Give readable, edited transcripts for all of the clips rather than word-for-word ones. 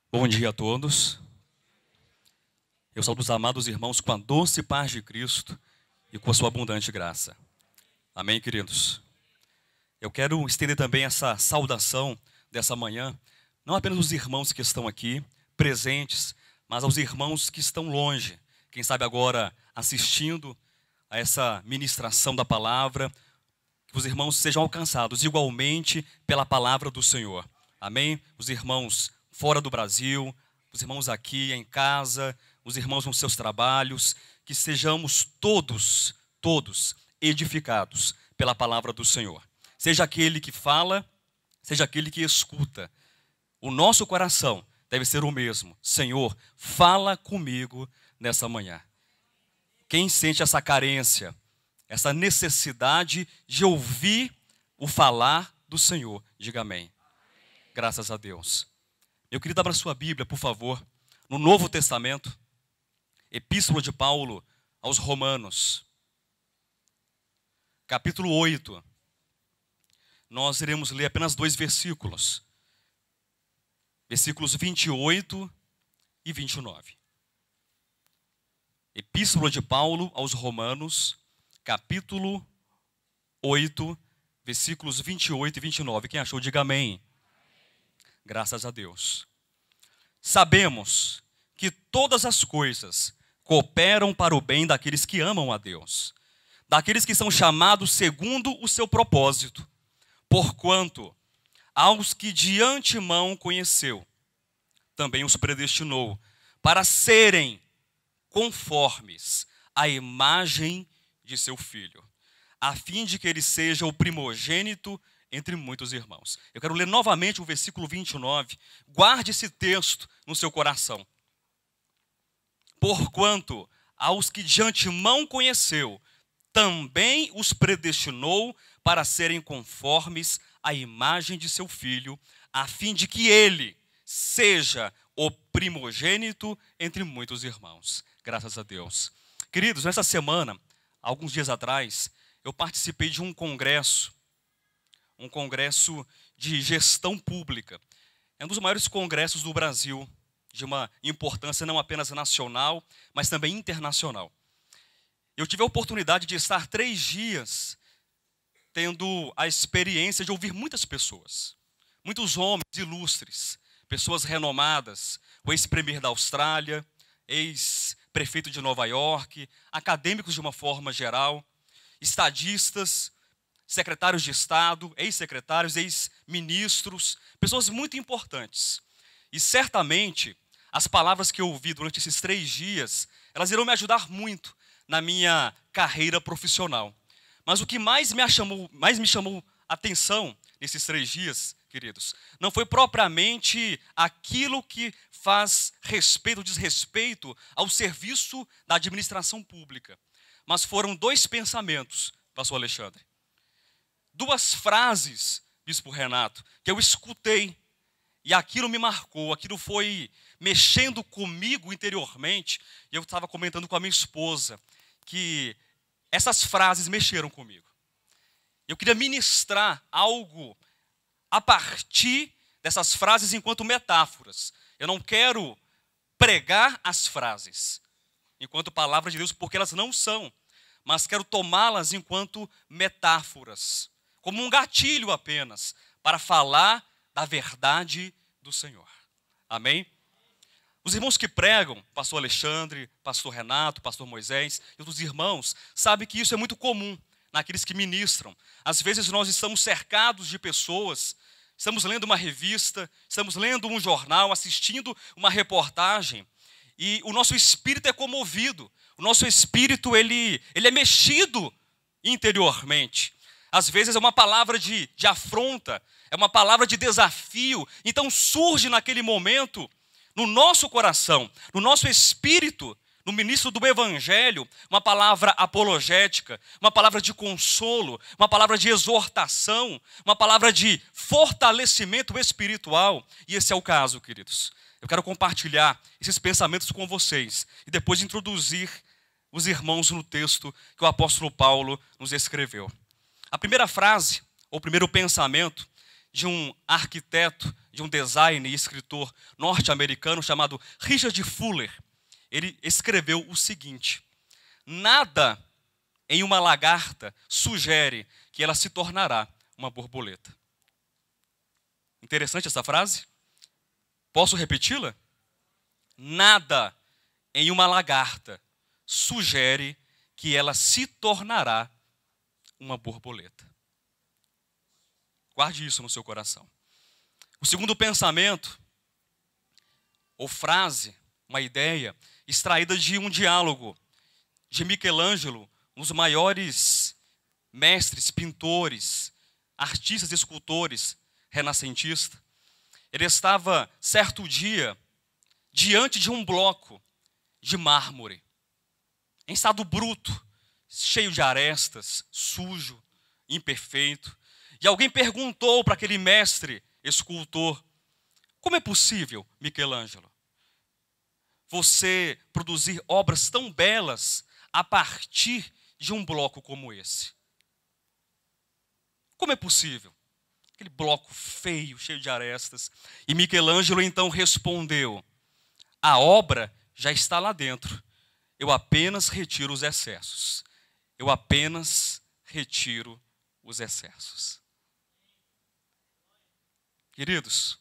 Bom dia a todos. Eu saúdo os amados irmãos com a doce paz de Cristo e com a sua abundante graça. Amém, queridos? Eu quero estender também essa saudação dessa manhã, não apenas aos irmãos que estão aqui presentes, mas aos irmãos que estão longe, quem sabe agora assistindo a essa ministração da palavra, que os irmãos sejam alcançados igualmente pela palavra do Senhor. Amém? Os irmãos fora do Brasil, os irmãos aqui em casa, os irmãos nos seus trabalhos, que sejamos todos edificados pela palavra do Senhor. Seja aquele que fala, seja aquele que escuta. O nosso coração deve ser o mesmo. Senhor, fala comigo nessa manhã. Quem sente essa carência, essa necessidade de ouvir o falar do Senhor, diga amém. Graças a Deus. Eu queria abrir a sua Bíblia, por favor, no Novo Testamento, Epístola de Paulo aos Romanos, capítulo 8. Nós iremos ler apenas 2 versículos, versículos 28 e 29. Epístola de Paulo aos Romanos, capítulo 8, versículos 28 e 29. Quem achou, diga amém. Graças a Deus. Sabemos que todas as coisas cooperam para o bem daqueles que amam a Deus, daqueles que são chamados segundo o seu propósito. Porquanto, aos que de antemão conheceu, também os predestinou para serem conformes à imagem de seu Filho, a fim de que ele seja o primogênito entre muitos irmãos. Eu quero ler novamente o versículo 29. Guarde esse texto no seu coração. Porquanto, aos que de antemão conheceu, também os predestinou para serem conformes à imagem de seu Filho, a fim de que ele seja o primogênito entre muitos irmãos. Graças a Deus. Queridos, nessa semana, alguns dias atrás, eu participei de um congresso de gestão pública. É um dos maiores congressos do Brasil, de uma importância não apenas nacional, mas também internacional. Eu tive a oportunidade de estar 3 dias tendo a experiência de ouvir muitas pessoas, muitos homens ilustres, pessoas renomadas, o ex-premier da Austrália, ex-prefeito de Nova York, acadêmicos de uma forma geral, estadistas, secretários de Estado, ex-secretários, ex-ministros, pessoas muito importantes. E certamente, as palavras que eu ouvi durante esses 3 dias, elas irão me ajudar muito na minha carreira profissional. Mas o que mais me chamou atenção nesses 3 dias, queridos, não foi propriamente aquilo que faz desrespeito ao serviço da administração pública, mas foram 2 pensamentos, pastor Alexandre. 2 frases, bispo Renato, que eu escutei e aquilo me marcou, aquilo foi mexendo comigo interiormente. E eu estava comentando com a minha esposa que essas frases mexeram comigo. Eu queria ministrar algo a partir dessas frases enquanto metáforas. Eu não quero pregar as frases enquanto palavra de Deus, porque elas não são, mas quero tomá-las enquanto metáforas, como um gatilho apenas, para falar da verdade do Senhor. Amém? Os irmãos que pregam, pastor Alexandre, pastor Renato, pastor Moisés e outros irmãos, sabem que isso é muito comum naqueles que ministram. Às vezes nós estamos cercados de pessoas, estamos lendo uma revista, estamos lendo um jornal, assistindo uma reportagem, e o nosso espírito é comovido, o nosso espírito ele é mexido interiormente. Às vezes é uma palavra de afronta, é uma palavra de desafio. Então surge naquele momento, no nosso coração, no nosso espírito, no ministro do Evangelho, uma palavra apologética, uma palavra de consolo, uma palavra de exortação, uma palavra de fortalecimento espiritual. E esse é o caso, queridos. Eu quero compartilhar esses pensamentos com vocês e depois introduzir os irmãos no texto que o apóstolo Paulo nos escreveu. A primeira frase, ou primeiro pensamento de um arquiteto, de um designer e escritor norte-americano chamado Richard Fuller. Ele escreveu o seguinte: nada em uma lagarta sugere que ela se tornará uma borboleta. Interessante essa frase? Posso repeti-la? Nada em uma lagarta sugere que ela se tornará uma borboleta. Guarde isso no seu coração. O segundo pensamento, ou frase, uma ideia, extraída de um diálogo de Michelangelo, um dos maiores mestres, pintores, artistas, escultores renascentistas. Ele estava, certo dia, diante de um bloco de mármore, em estado bruto, cheio de arestas, sujo, imperfeito. E alguém perguntou para aquele mestre, escultor: como é possível, Michelangelo, você produzir obras tão belas a partir de um bloco como esse? Como é possível? Aquele bloco feio, cheio de arestas. E Michelangelo então respondeu: a obra já está lá dentro. Eu apenas retiro os excessos. Eu apenas retiro os excessos. Queridos,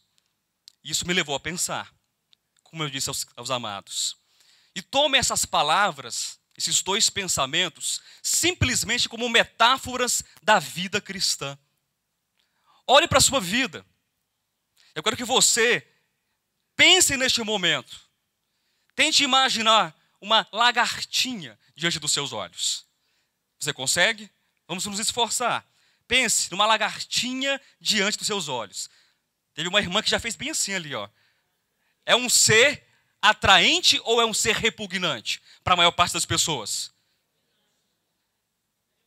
isso me levou a pensar, como eu disse aos amados. E tome essas palavras, esses dois pensamentos, simplesmente como metáforas da vida cristã. Olhe para a sua vida. Eu quero que você pense neste momento. Tente imaginar uma lagartinha diante dos seus olhos. Você consegue? Vamos nos esforçar. Pense numa lagartinha diante dos seus olhos. Teve uma irmã que já fez bem assim ali, ó. É um ser atraente ou é um ser repugnante para a maior parte das pessoas?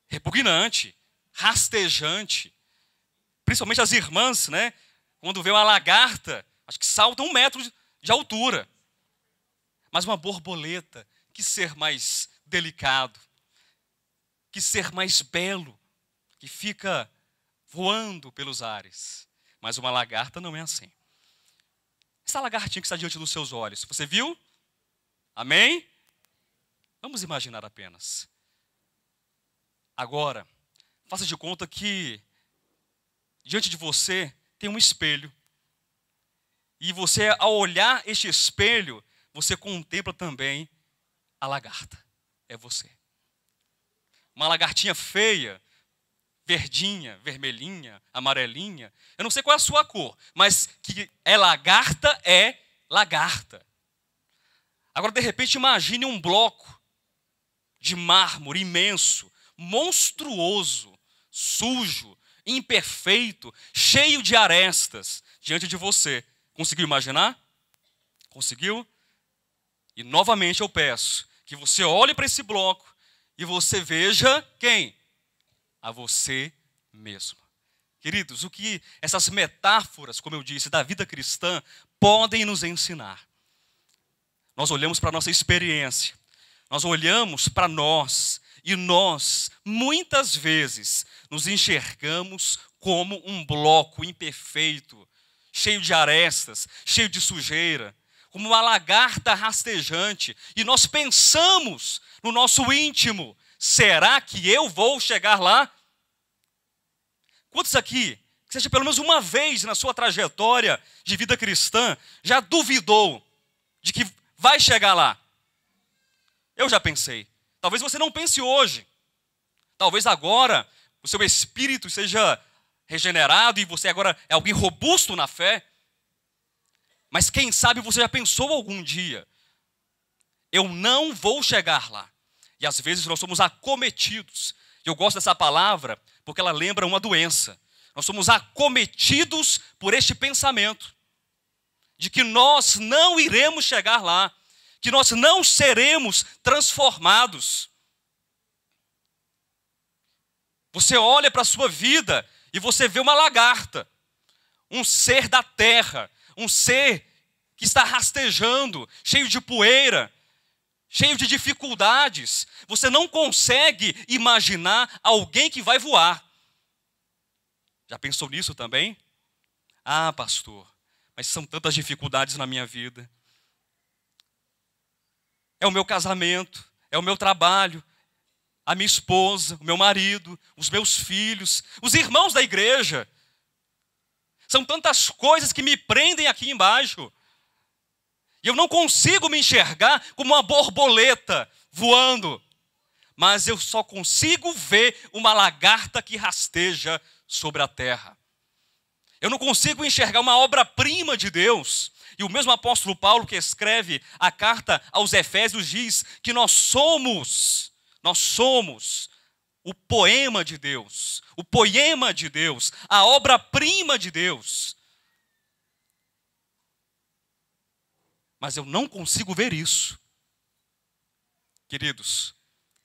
Repugnante, rastejante. Principalmente as irmãs, né? Quando vê uma lagarta, acho que salta 1 metro de altura. Mas uma borboleta, que ser mais delicado, que ser mais belo, que fica voando pelos ares. Mas uma lagarta não é assim. Essa lagartinha que está diante dos seus olhos, você viu? Amém? Vamos imaginar apenas. Agora, faça de conta que diante de você tem um espelho. E você, ao olhar este espelho, você contempla também a lagarta. É você. Uma lagartinha feia, verdinha, vermelhinha, amarelinha. Eu não sei qual é a sua cor, mas que é lagarta, é lagarta. Agora, de repente, imagine um bloco de mármore imenso, monstruoso, sujo, imperfeito, cheio de arestas, diante de você. Conseguiu imaginar? Conseguiu? E novamente eu peço que você olhe para esse bloco e você veja quem? A você mesmo. Queridos, o que essas metáforas, como eu disse, da vida cristã, podem nos ensinar? Nós olhamos para a nossa experiência, nós olhamos para nós, e nós, muitas vezes, nos enxergamos como um bloco imperfeito, cheio de arestas, cheio de sujeira, como uma lagarta rastejante, e nós pensamos no nosso íntimo: será que eu vou chegar lá? Quantos aqui, que seja pelo menos uma vez na sua trajetória de vida cristã, já duvidou de que vai chegar lá? Eu já pensei. Talvez você não pense hoje. Talvez agora o seu espírito seja regenerado e você agora é alguém robusto na fé. Mas quem sabe você já pensou algum dia: eu não vou chegar lá. E às vezes nós somos acometidos. Eu gosto dessa palavra porque ela lembra uma doença. Nós somos acometidos por este pensamento de que nós não iremos chegar lá, que nós não seremos transformados. Você olha para a sua vida e você vê uma lagarta, um ser da terra, um ser que está rastejando, cheio de poeira, cheio de dificuldades. Você não consegue imaginar alguém que vai voar. Já pensou nisso também? Ah, pastor, mas são tantas dificuldades na minha vida. É o meu casamento, é o meu trabalho, a minha esposa, o meu marido, os meus filhos, os irmãos da igreja. São tantas coisas que me prendem aqui embaixo. E eu não consigo me enxergar como uma borboleta voando. Mas eu só consigo ver uma lagarta que rasteja sobre a terra. Eu não consigo enxergar uma obra-prima de Deus. E o mesmo apóstolo Paulo, que escreve a carta aos Efésios, diz que nós somos o poema de Deus, o poema de Deus, a obra-prima de Deus. Mas eu não consigo ver isso. Queridos,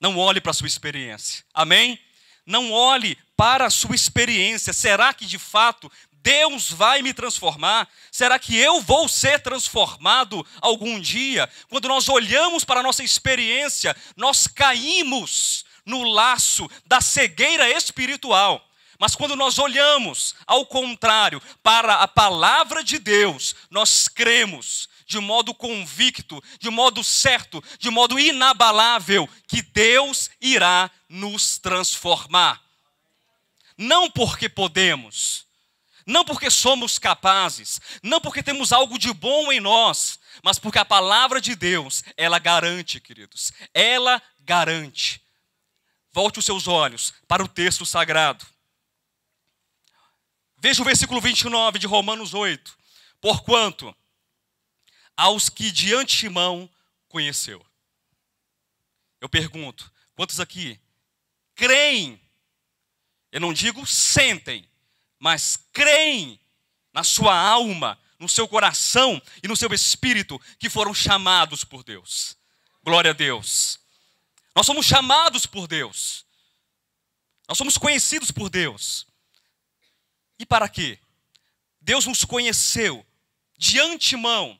não olhe para a sua experiência. Amém? Não olhe para a sua experiência. Será que de fato Deus vai me transformar? Será que eu vou ser transformado algum dia? Quando nós olhamos para a nossa experiência, nós caímos no laço da cegueira espiritual. Mas quando nós olhamos, ao contrário, para a palavra de Deus, nós cremos de modo convicto, de modo certo, de modo inabalável, que Deus irá nos transformar. Não porque podemos, não porque somos capazes, não porque temos algo de bom em nós, mas porque a palavra de Deus, ela garante, queridos, ela garante. Volte os seus olhos para o texto sagrado. Veja o versículo 29 de Romanos 8. Porquanto aos que de antemão conheceu. Eu pergunto, quantos aqui creem? Eu não digo sentem, mas creem na sua alma, no seu coração e no seu espírito que foram chamados por Deus. Glória a Deus. Nós somos chamados por Deus. Nós somos conhecidos por Deus. E para quê? Deus nos conheceu de antemão.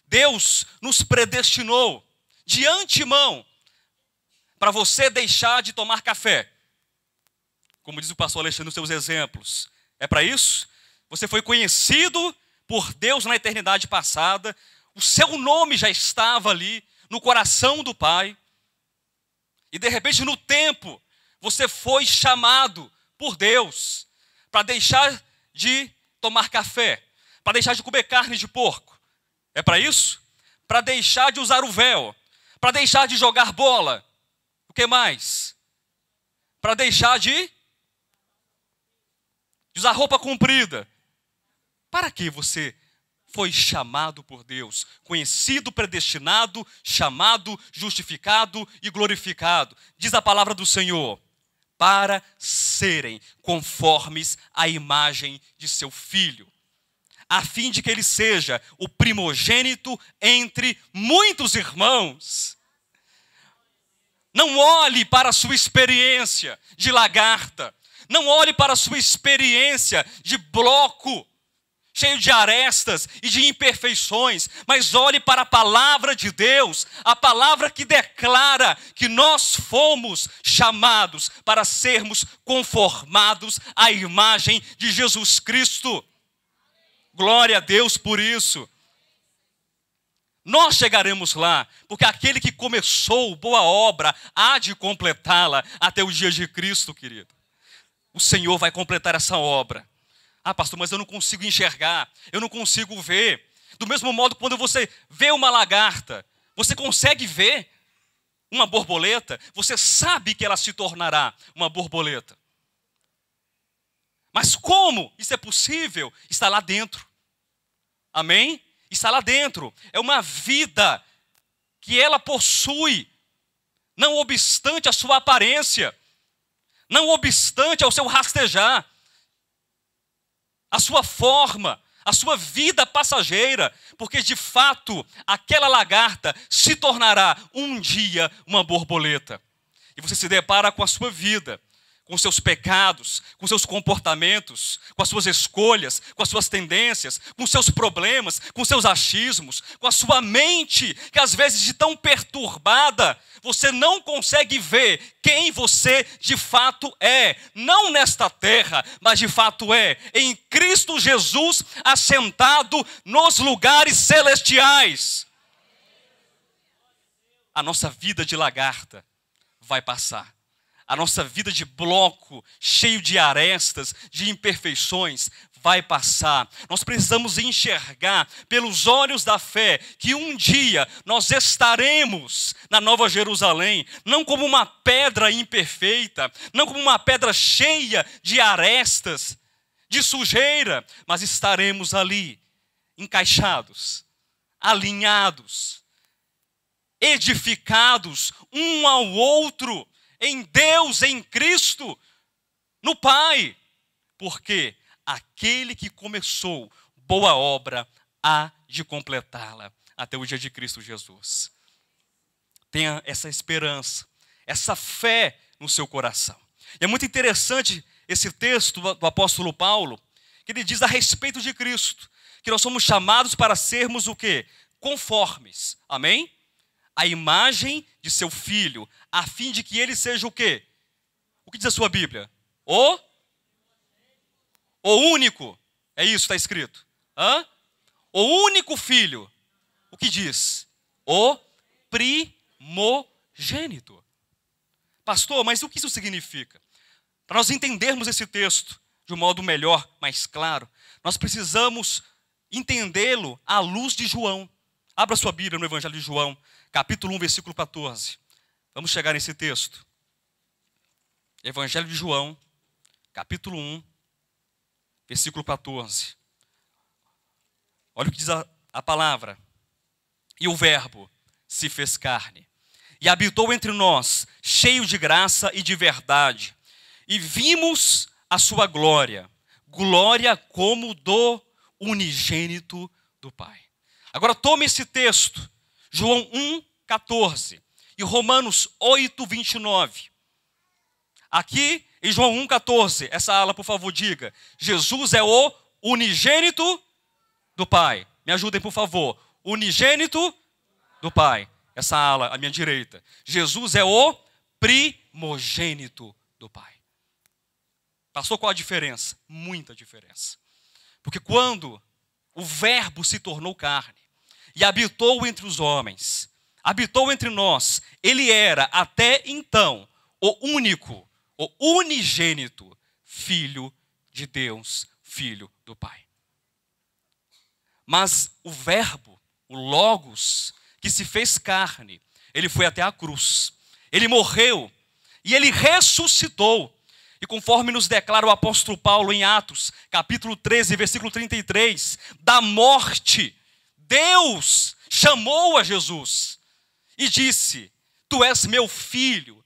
Deus nos predestinou de antemão para você deixar de tomar café. Como diz o pastor Alexandre nos seus exemplos. É para isso? Você foi conhecido por Deus na eternidade passada. O seu nome já estava ali no coração do Pai. E de repente no tempo você foi chamado por Deus para deixar de tomar café, para deixar de comer carne de porco. É para isso? Para deixar de usar o véu, para deixar de jogar bola. O que mais? Para deixar de usar roupa comprida. Para que você foi chamado por Deus? Conhecido, predestinado, chamado, justificado e glorificado. Diz a palavra do Senhor. Para serem conformes à imagem de seu Filho, a fim de que ele seja o primogênito entre muitos irmãos. Não olhe para a sua experiência de lagarta, não olhe para a sua experiência de bloco, cheio de arestas e de imperfeições, mas olhe para a palavra de Deus, a palavra que declara que nós fomos chamados para sermos conformados à imagem de Jesus Cristo. Glória a Deus por isso. Nós chegaremos lá, porque aquele que começou boa obra há de completá-la até o dia de Cristo, querido. O Senhor vai completar essa obra. Ah, pastor, mas eu não consigo enxergar, eu não consigo ver. Do mesmo modo, quando você vê uma lagarta, você consegue ver uma borboleta, você sabe que ela se tornará uma borboleta. Mas como isso é possível? Está lá dentro. Amém? Está lá dentro. É uma vida que ela possui, não obstante a sua aparência, não obstante ao seu rastejar, a sua forma, a sua vida passageira, porque de fato aquela lagarta se tornará um dia uma borboleta. E você se depara com a sua vida, com seus pecados, com seus comportamentos, com as suas escolhas, com as suas tendências, com seus problemas, com seus achismos, com a sua mente, que às vezes de tão perturbada, você não consegue ver quem você de fato é, não nesta terra, mas de fato é em Cristo Jesus, assentado nos lugares celestiais. A nossa vida de lagarta vai passar. A nossa vida de bloco, cheio de arestas, de imperfeições, vai passar. Nós precisamos enxergar pelos olhos da fé que um dia nós estaremos na Nova Jerusalém, não como uma pedra imperfeita, não como uma pedra cheia de arestas, de sujeira, mas estaremos ali, encaixados, alinhados, edificados um ao outro, em Deus, em Cristo, no Pai. Porque aquele que começou boa obra há de completá-la até o dia de Cristo Jesus. Tenha essa esperança, essa fé no seu coração. E é muito interessante esse texto do apóstolo Paulo, que ele diz a respeito de Cristo, que nós somos chamados para sermos o quê? Conformes. Amém? A imagem de seu Filho, a fim de que ele seja o quê? O que diz a sua Bíblia? O único. É isso que está escrito. O único Filho. O que diz? O primogênito. Pastor, mas o que isso significa? Para nós entendermos esse texto de um modo melhor, mais claro, nós precisamos entendê-lo à luz de João. Abra sua Bíblia no Evangelho de João, capítulo 1, versículo 14. Vamos chegar nesse texto. Evangelho de João, capítulo 1, versículo 14. Olha o que diz a palavra. E o Verbo se fez carne, e habitou entre nós, cheio de graça e de verdade. E vimos a sua glória, glória como do unigênito do Pai. Agora tome esse texto, João 1, 14 e Romanos 8, 29. Aqui em João 1, 14, essa ala por favor diga, Jesus é o unigênito do Pai. Me ajudem por favor, unigênito do Pai. Essa ala à minha direita. Jesus é o primogênito do Pai. Passou qual a diferença? Muita diferença. Porque quando o Verbo se tornou carne e habitou entre os homens, habitou entre nós, ele era até então o único, o unigênito Filho de Deus, Filho do Pai. Mas o Verbo, o Logos, que se fez carne, ele foi até a cruz, ele morreu e ele ressuscitou. E conforme nos declara o apóstolo Paulo em Atos, capítulo 13, versículo 33, da morte, Deus chamou a Jesus e disse, tu és meu filho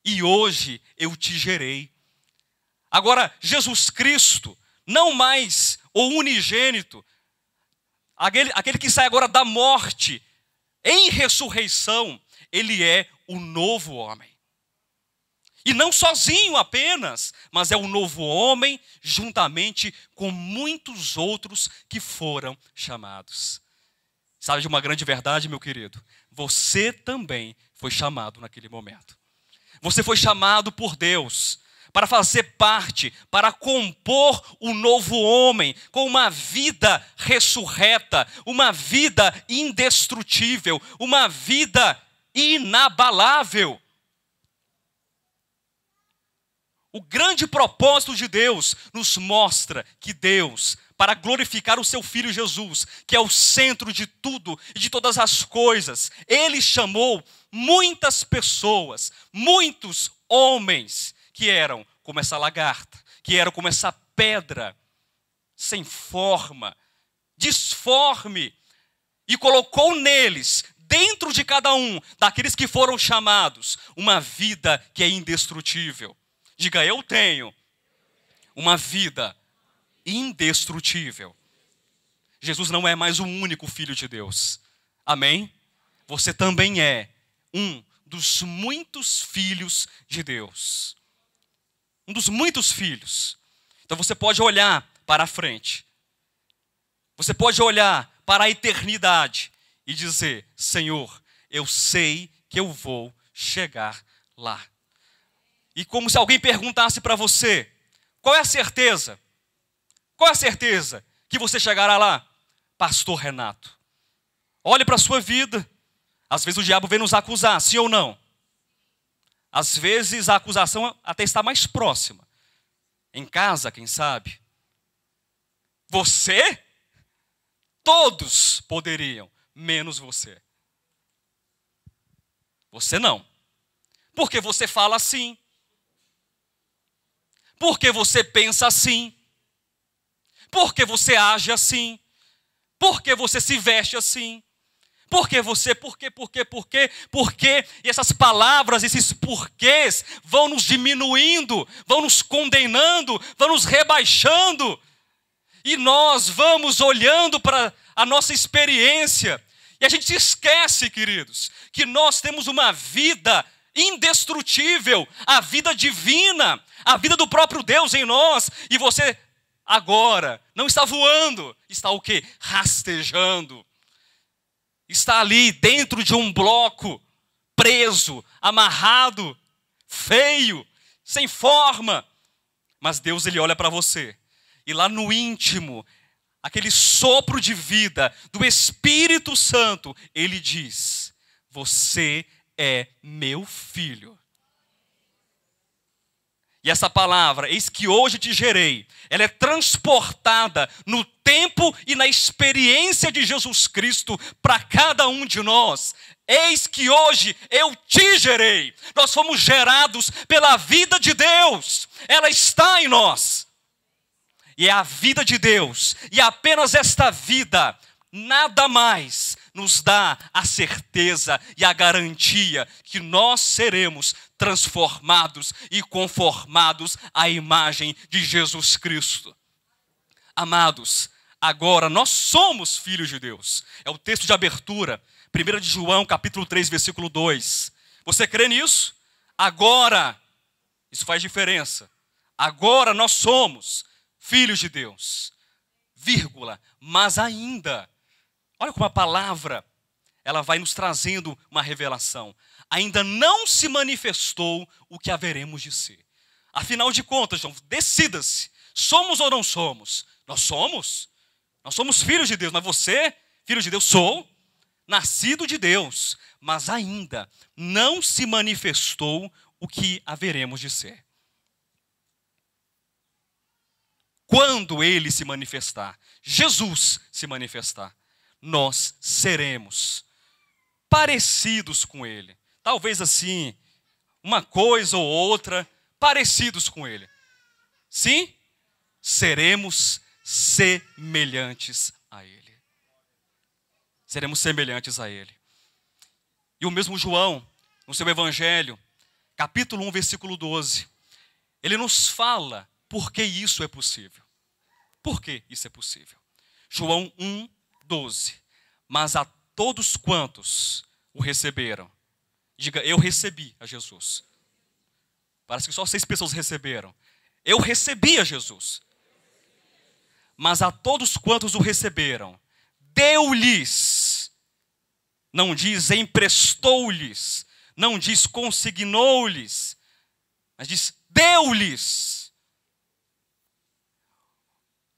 e hoje eu te gerei. Agora, Jesus Cristo, não mais o unigênito, aquele que sai agora da morte, em ressurreição, ele é o novo homem. E não sozinho apenas, mas é o novo homem juntamente com muitos outros que foram chamados. Sabe de uma grande verdade, meu querido? Você também foi chamado naquele momento. Você foi chamado por Deus para fazer parte, para compor o novo homem com uma vida ressurreta, uma vida indestrutível, uma vida inabalável. O grande propósito de Deus nos mostra que Deus, para glorificar o seu Filho Jesus, que é o centro de tudo e de todas as coisas, Ele chamou muitas pessoas, muitos homens que eram como essa lagarta, que eram como essa pedra, sem forma, disforme, e colocou neles, dentro de cada um daqueles que foram chamados, uma vida que é indestrutível. Diga, eu tenho uma vida indestrutível. Jesus não é mais o único Filho de Deus. Amém? Você também é um dos muitos filhos de Deus. um dos muitos filhos. Então você pode olhar para a frente. Você pode olhar para a eternidade e dizer: Senhor, eu sei que eu vou chegar lá. E como se alguém perguntasse para você: qual é a certeza? Qual é a certeza que você chegará lá? Pastor Renato, olhe para a sua vida. Às vezes o diabo vem nos acusar, sim ou não? Às vezes a acusação até está mais próxima. Em casa, quem sabe? Você? Todos poderiam, menos você. Você não. Porque você fala assim. Porque você pensa assim. Porque você age assim. Porque você se veste assim. Porque você, por quê? E essas palavras, esses porquês vão nos diminuindo, vão nos condenando, vão nos rebaixando. E nós vamos olhando para a nossa experiência. E a gente esquece, queridos, que nós temos uma vida indestrutível, a vida divina, a vida do próprio Deus em nós. E você agora não está voando, está o quê? Rastejando. Está ali dentro de um bloco, preso, amarrado, feio, sem forma. Mas Deus, Ele olha para você. E lá no íntimo, aquele sopro de vida do Espírito Santo, Ele diz: você é meu filho. E essa palavra, eis que hoje te gerei, ela é transportada no tempo e na experiência de Jesus Cristo para cada um de nós. Eis que hoje eu te gerei. Nós fomos gerados pela vida de Deus. Ela está em nós. E é a vida de Deus. E apenas esta vida, nada mais, nos dá a certeza e a garantia que nós seremos transformados e conformados à imagem de Jesus Cristo. Amados, agora nós somos filhos de Deus. É o texto de abertura, 1 de João, capítulo 3, versículo 2. Você crê nisso? Agora, isso faz diferença. Agora nós somos filhos de Deus. Vírgula, mas ainda. Olha como a palavra, ela vai nos trazendo uma revelação. Ainda não se manifestou o que haveremos de ser. Afinal de contas, João, decida-se. Somos ou não somos? Nós somos. Nós somos filhos de Deus. Mas você, filho de Deus, sou nascido de Deus. Mas ainda não se manifestou o que haveremos de ser. Quando Ele se manifestar, Jesus se manifestar, nós seremos parecidos com Ele. Talvez assim, uma coisa ou outra, parecidos com Ele. Sim, seremos semelhantes a Ele. Seremos semelhantes a Ele. E o mesmo João, no seu Evangelho, capítulo 1, versículo 12, ele nos fala por que isso é possível. Por que isso é possível? João 1, 12. Mas a todos quantos o receberam, diga, eu recebi a Jesus. Parece que só 6 pessoas receberam. Eu recebi a Jesus. Mas a todos quantos o receberam, deu-lhes. Não diz emprestou-lhes. Não diz consignou-lhes. Mas diz deu-lhes.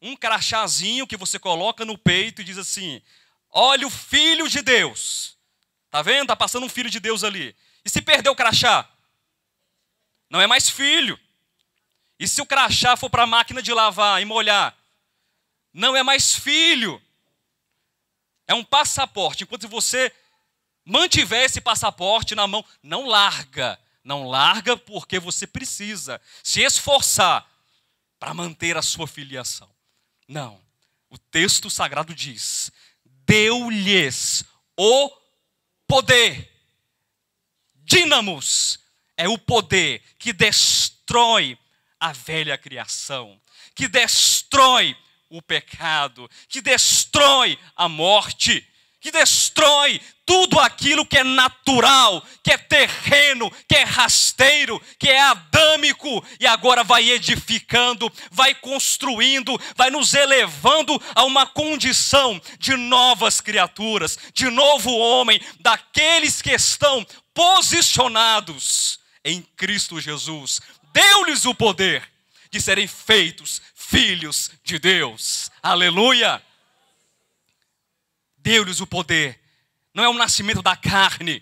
Um crachazinho que você coloca no peito e diz assim: olha o Filho de Deus. Está vendo? Está passando um Filho de Deus ali. E se perder o crachá? Não é mais filho. E se o crachá for para a máquina de lavar e molhar? Não é mais filho. É um passaporte. Enquanto você mantiver esse passaporte na mão, não larga. Não larga porque você precisa se esforçar para manter a sua filiação. Não. O texto sagrado diz: deu-lhes o poder. Dínamos é o poder que destrói a velha criação, que destrói o pecado, que destrói a morte, que destrói tudo aquilo que é natural, que é terreno, que é rasteiro, que é adâmico, e agora vai edificando, vai construindo, vai nos elevando a uma condição de novas criaturas, de novo homem, daqueles que estão posicionados em Cristo Jesus. Deu-lhes o poder de serem feitos filhos de Deus. Aleluia! Deu-lhes o poder. Não é o nascimento da carne,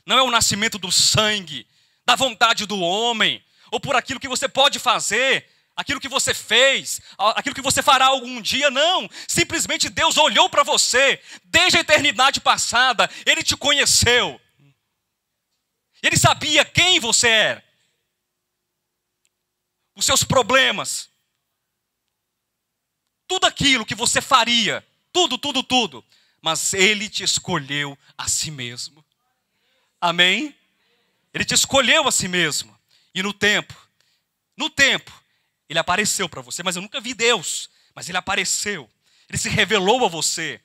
não é o nascimento do sangue, da vontade do homem, ou por aquilo que você pode fazer, aquilo que você fez, aquilo que você fará algum dia, não. Simplesmente Deus olhou para você, desde a eternidade passada, Ele te conheceu. Ele sabia quem você era, os seus problemas, tudo aquilo que você faria, tudo. Mas Ele te escolheu a si mesmo. Amém? Ele te escolheu a si mesmo. E no tempo, Ele apareceu para você. Mas eu nunca vi Deus, mas Ele apareceu. Ele se revelou a você.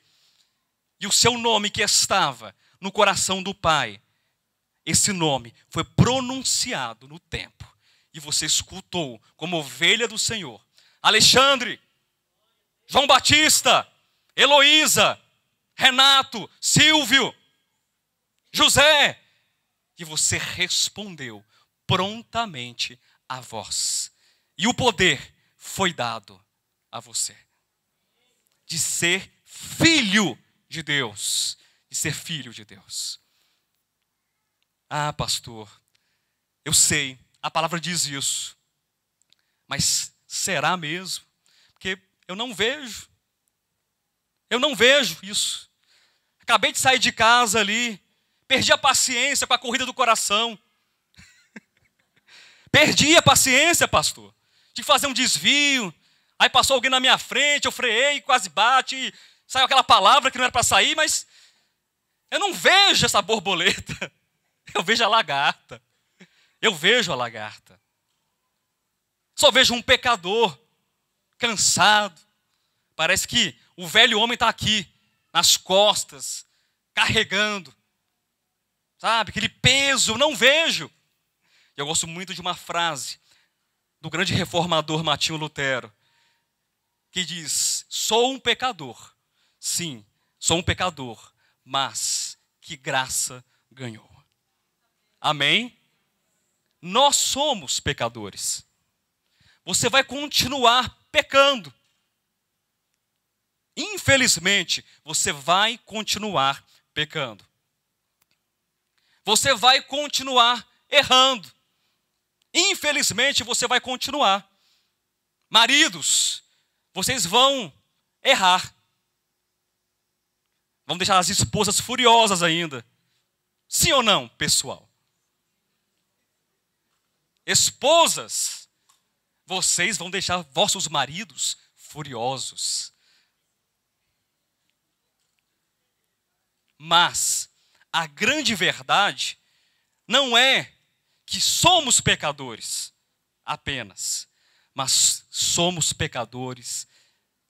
E o seu nome que estava no coração do Pai, esse nome foi pronunciado no tempo. E você escutou como ovelha do Senhor. Alexandre, João Batista, Heloísa, Renato, Silvio, José. E você respondeu prontamente a voz. E o poder foi dado a você. De ser filho de Deus. De ser filho de Deus. Ah, pastor, eu sei, a palavra diz isso. Mas será mesmo? Porque eu não vejo. Eu não vejo isso. Acabei de sair de casa ali. Perdi a paciência com a corrida do coração. Perdi a paciência, pastor. Tive que fazer um desvio. Aí passou alguém na minha frente, eu freiei, quase bate. Saiu aquela palavra que não era para sair, mas eu não vejo essa borboleta. Eu vejo a lagarta. Eu vejo a lagarta. Só vejo um pecador, cansado. Parece que o velho homem está aqui, nas costas, carregando. Sabe, aquele peso, não vejo. Eu gosto muito de uma frase do grande reformador Martinho Lutero, que diz: sou um pecador. Sim, sou um pecador, mas que graça ganhou. Amém? Nós somos pecadores. Você vai continuar pecando. Infelizmente, você vai continuar pecando. Você vai continuar errando. Infelizmente, você vai continuar. Maridos, vocês vão errar. Vão deixar as esposas furiosas ainda. Sim ou não, pessoal? Esposas, vocês vão deixar vossos maridos furiosos. Mas a grande verdade não é que somos pecadores apenas, mas somos pecadores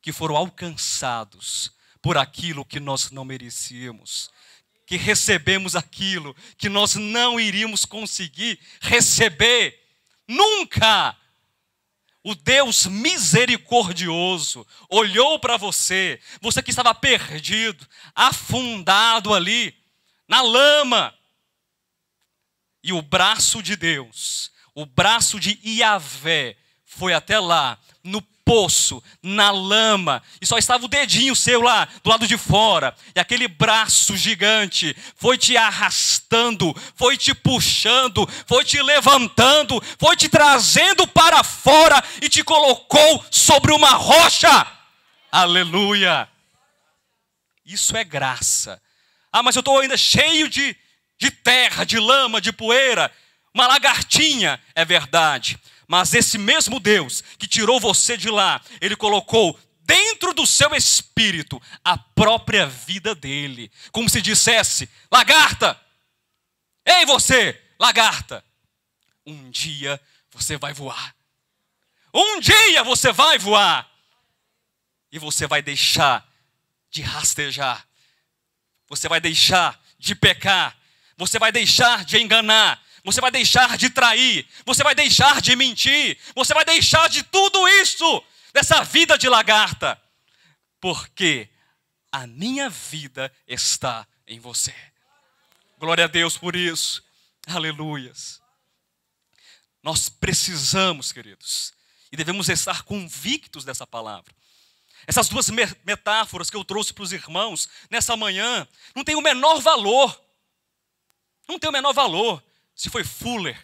que foram alcançados por aquilo que nós não merecíamos, que recebemos aquilo que nós não iríamos conseguir receber nunca. O Deus misericordioso olhou para você, você que estava perdido, afundado ali, na lama. E o braço de Deus, o braço de Iavé, foi até lá, no poço, na lama, e só estava o dedinho seu lá, do lado de fora, e aquele braço gigante foi te arrastando, foi te puxando, foi te levantando, foi te trazendo para fora, e te colocou sobre uma rocha. Aleluia! Isso é graça. Ah, mas eu estou ainda cheio de terra, de lama, de poeira, uma lagartinha. É verdade. Mas esse mesmo Deus que tirou você de lá, Ele colocou dentro do seu espírito a própria vida dele. Como se dissesse: lagarta, ei você, lagarta, um dia você vai voar. Um dia você vai voar. E você vai deixar de rastejar Você vai deixar de pecar. Você vai deixar de enganar. Você vai deixar de trair. Você vai deixar de mentir. Você vai deixar de tudo isso, dessa vida de lagarta. Porque a minha vida está em você. Glória a Deus por isso. Aleluias. Nós precisamos, queridos, e devemos estar convictos dessa palavra. Essas duas metáforas que eu trouxe para os irmãos nessa manhã não tem o menor valor. Não tem o menor valor. Se foi Fuller,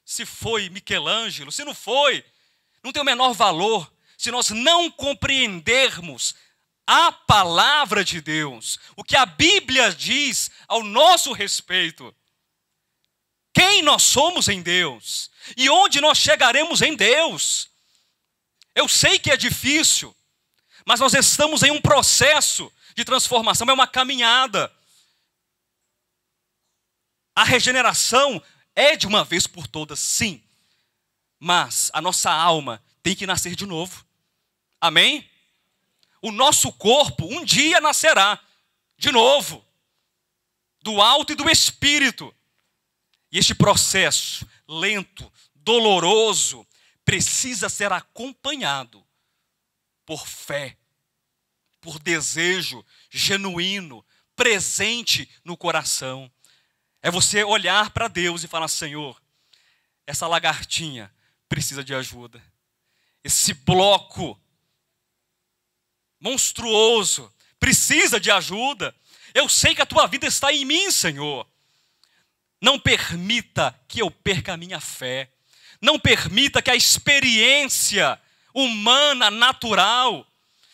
se foi Michelangelo, se não foi, não tem o menor valor. Se nós não compreendermos a palavra de Deus, o que a Bíblia diz ao nosso respeito, quem nós somos em Deus e onde nós chegaremos em Deus. Eu sei que é difícil, mas nós estamos em um processo de transformação, é uma caminhada. A regeneração é de uma vez por todas, sim, mas a nossa alma tem que nascer de novo. Amém? O nosso corpo um dia nascerá de novo, do alto e do espírito. E este processo lento, doloroso, precisa ser acompanhado por fé, por desejo genuíno, presente no coração. É você olhar para Deus e falar: Senhor, essa lagartinha precisa de ajuda. Esse bloco monstruoso precisa de ajuda. Eu sei que a tua vida está em mim, Senhor. Não permita que eu perca a minha fé. Não permita que a experiência humana, natural,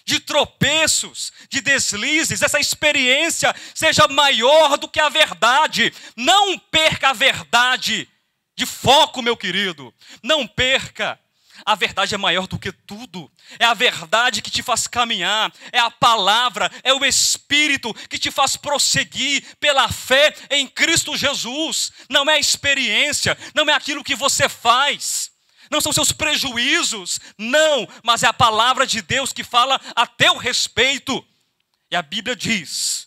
de tropeços, de deslizes, essa experiência seja maior do que a verdade. Não perca a verdade de foco, meu querido. Não perca. A verdade é maior do que tudo. É a verdade que te faz caminhar. É a palavra, é o Espírito que te faz prosseguir pela fé em Cristo Jesus. Não é a experiência, não é aquilo que você faz. Não são seus prejuízos, não. Mas é a palavra de Deus que fala a teu respeito. E a Bíblia diz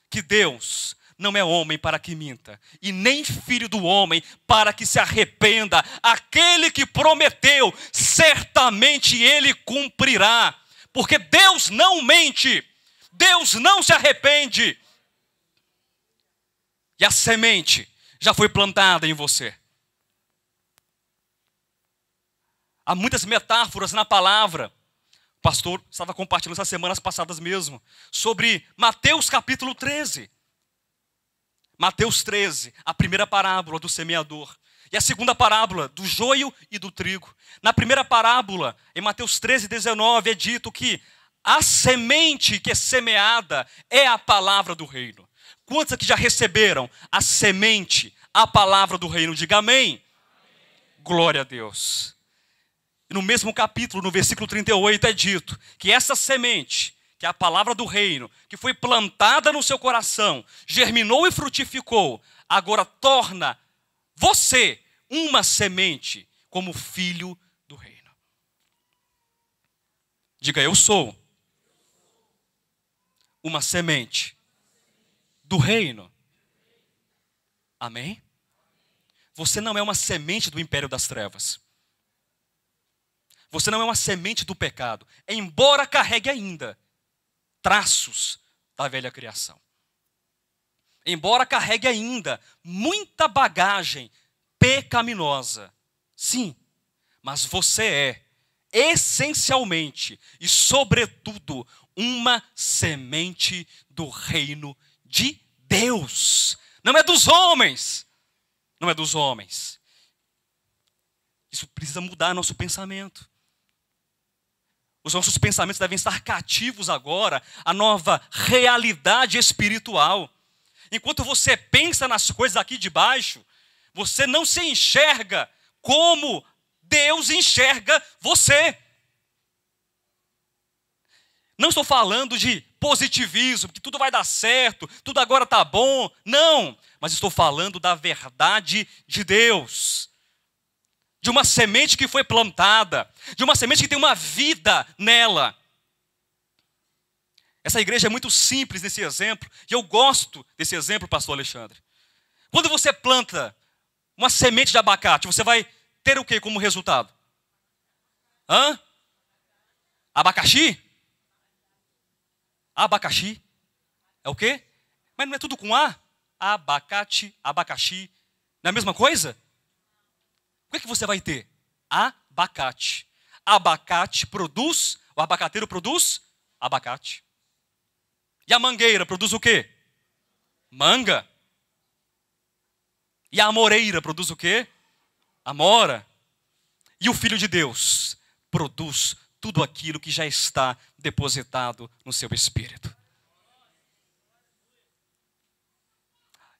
que Deus não é homem para que minta, e nem filho do homem para que se arrependa. Aquele que prometeu, certamente ele cumprirá. Porque Deus não mente, Deus não se arrepende. E a semente já foi plantada em você. Há muitas metáforas na palavra. O pastor estava compartilhando essas semanas passadas mesmo, sobre Mateus capítulo 13. Mateus 13, a primeira parábola do semeador. E a segunda parábola do joio e do trigo. Na primeira parábola, em Mateus 13, 19, é dito que a semente que é semeada é a palavra do reino. Quantos aqui já receberam a semente, a palavra do reino? Diga amém. Amém. Glória a Deus. E no mesmo capítulo, no versículo 38, é dito que essa semente, que é a palavra do reino, que foi plantada no seu coração, germinou e frutificou, agora torna você uma semente como filho do reino. Diga: eu sou uma semente do reino. Amém? Você não é uma semente do império das trevas. Você não é uma semente do pecado, embora carregue ainda traços da velha criação. Embora carregue ainda muita bagagem pecaminosa. Sim, mas você é essencialmente e sobretudo uma semente do reino de Deus. Não é dos homens. Não é dos homens. Isso precisa mudar nosso pensamento. Os nossos pensamentos devem estar cativos agora à nova realidade espiritual. Enquanto você pensa nas coisas aqui de baixo, você não se enxerga como Deus enxerga você. Não estou falando de positivismo, que tudo vai dar certo, tudo agora está bom. Não, mas estou falando da verdade de Deus. De uma semente que foi plantada, de uma semente que tem uma vida nela. Essa igreja é muito simples nesse exemplo, e eu gosto desse exemplo, pastor Alexandre. Quando você planta uma semente de abacate, você vai ter o que como resultado? Abacaxi? Abacaxi? É o quê? Mas não é tudo com A? Abacate, abacaxi. Não é a mesma coisa? O que você vai ter? Abacate. Abacate produz, o abacateiro produz abacate. E a mangueira produz o quê? Manga. E a amoreira produz o quê? Amora. E o Filho de Deus produz tudo aquilo que já está depositado no seu espírito.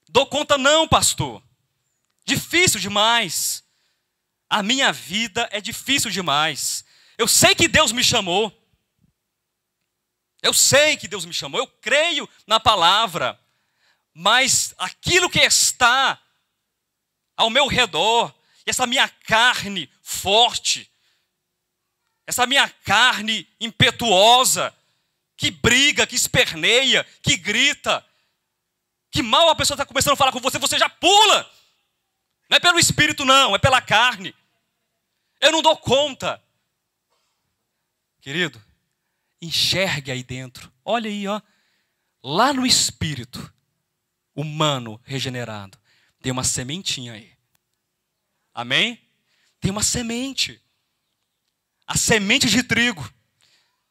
Dou conta não, pastor. Difícil demais. A minha vida é difícil demais. Eu sei que Deus me chamou. Eu sei que Deus me chamou. Eu creio na palavra. Mas aquilo que está ao meu redor, essa minha carne forte, essa minha carne impetuosa, que briga, que esperneia, que grita, que mal a pessoa está começando a falar com você, você já pula. Não é pelo espírito não, é pela carne. Eu não dou conta. Querido, enxergue aí dentro. Olha aí, ó. Lá no espírito humano regenerado, tem uma sementinha aí. Amém? Tem uma semente. A semente de trigo.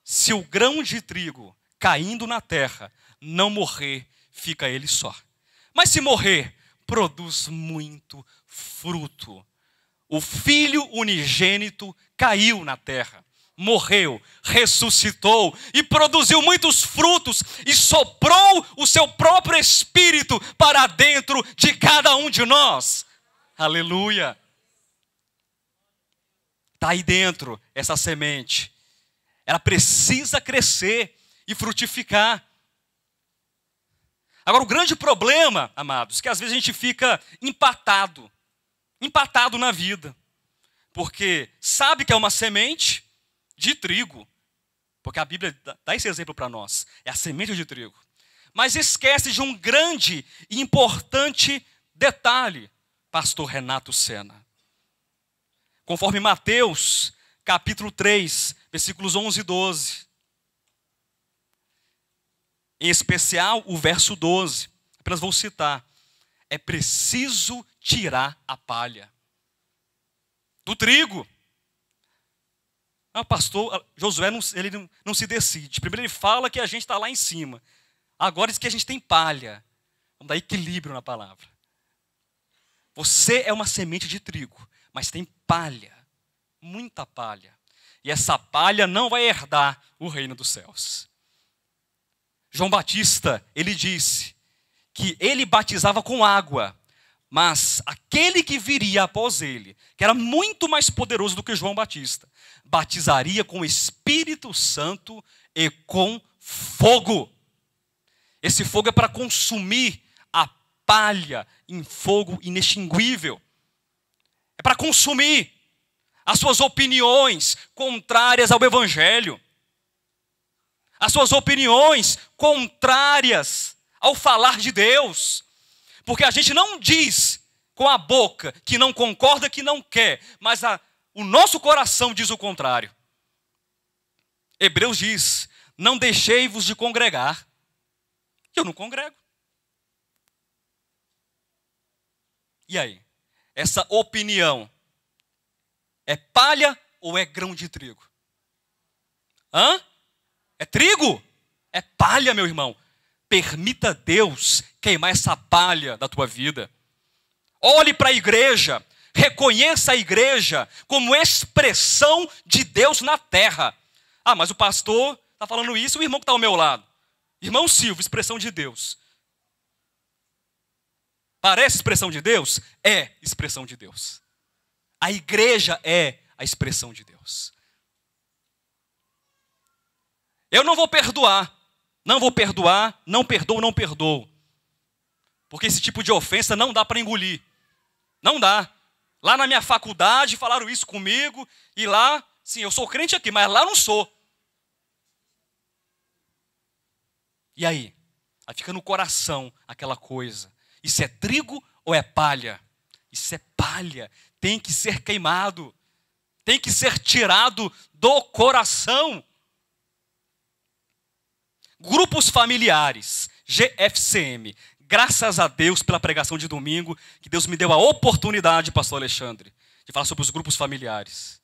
Se o grão de trigo caindo na terra não morrer, fica ele só. Mas se morrer, produz muito fruto. O Filho unigênito caiu na terra, morreu, ressuscitou e produziu muitos frutos e soprou o seu próprio Espírito para dentro de cada um de nós. Aleluia! Está aí dentro essa semente. Ela precisa crescer e frutificar. Agora, o grande problema, amados, é que às vezes a gente fica empatado na vida. Porque sabe que é uma semente de trigo. Porque a Bíblia dá esse exemplo para nós. É a semente de trigo. Mas esquece de um grande e importante detalhe, pastor Renato Sena. Conforme Mateus, capítulo 3, versículos 11 e 12. Em especial, o verso 12. Apenas vou citar. É preciso tirar a palha do trigo. O pastor Josué ele não se decide. Primeiro ele fala que a gente está lá em cima. Agora diz que a gente tem palha. Vamos dar equilíbrio na palavra. Você é uma semente de trigo, mas tem palha, muita palha. E essa palha não vai herdar o reino dos céus. João Batista, ele disse que ele batizava com água, mas aquele que viria após ele, que era muito mais poderoso do que João Batista, batizaria com o Espírito Santo e com fogo. Esse fogo é para consumir a palha em fogo inextinguível. É para consumir as suas opiniões contrárias ao Evangelho. As suas opiniões contrárias ao falar de Deus. Porque a gente não diz com a boca que não concorda, que não quer, mas o nosso coração diz o contrário. Hebreus diz, não deixei-vos de congregar. Eu não congrego. E aí? Essa opinião é palha ou é grão de trigo? É trigo? É palha, meu irmão. Permita Deus queimar essa palha da tua vida. Olhe para a igreja, reconheça a igreja como expressão de Deus na terra. Ah, mas o pastor está falando isso e o irmão que está ao meu lado. Irmão Silvio, expressão de Deus. Parece expressão de Deus? É expressão de Deus. A igreja é a expressão de Deus. Eu não vou perdoar. Não vou perdoar, não perdoo, não perdoo. Porque esse tipo de ofensa não dá para engolir. Não dá. Lá na minha faculdade falaram isso comigo. E lá, sim, eu sou crente aqui, mas lá não sou. E aí? Aí fica no coração aquela coisa. Isso é trigo ou é palha? Isso é palha. Tem que ser queimado. Tem que ser tirado do coração. Grupos familiares, GFCM. Graças a Deus pela pregação de domingo, que Deus me deu a oportunidade, pastor Alexandre, de falar sobre os grupos familiares.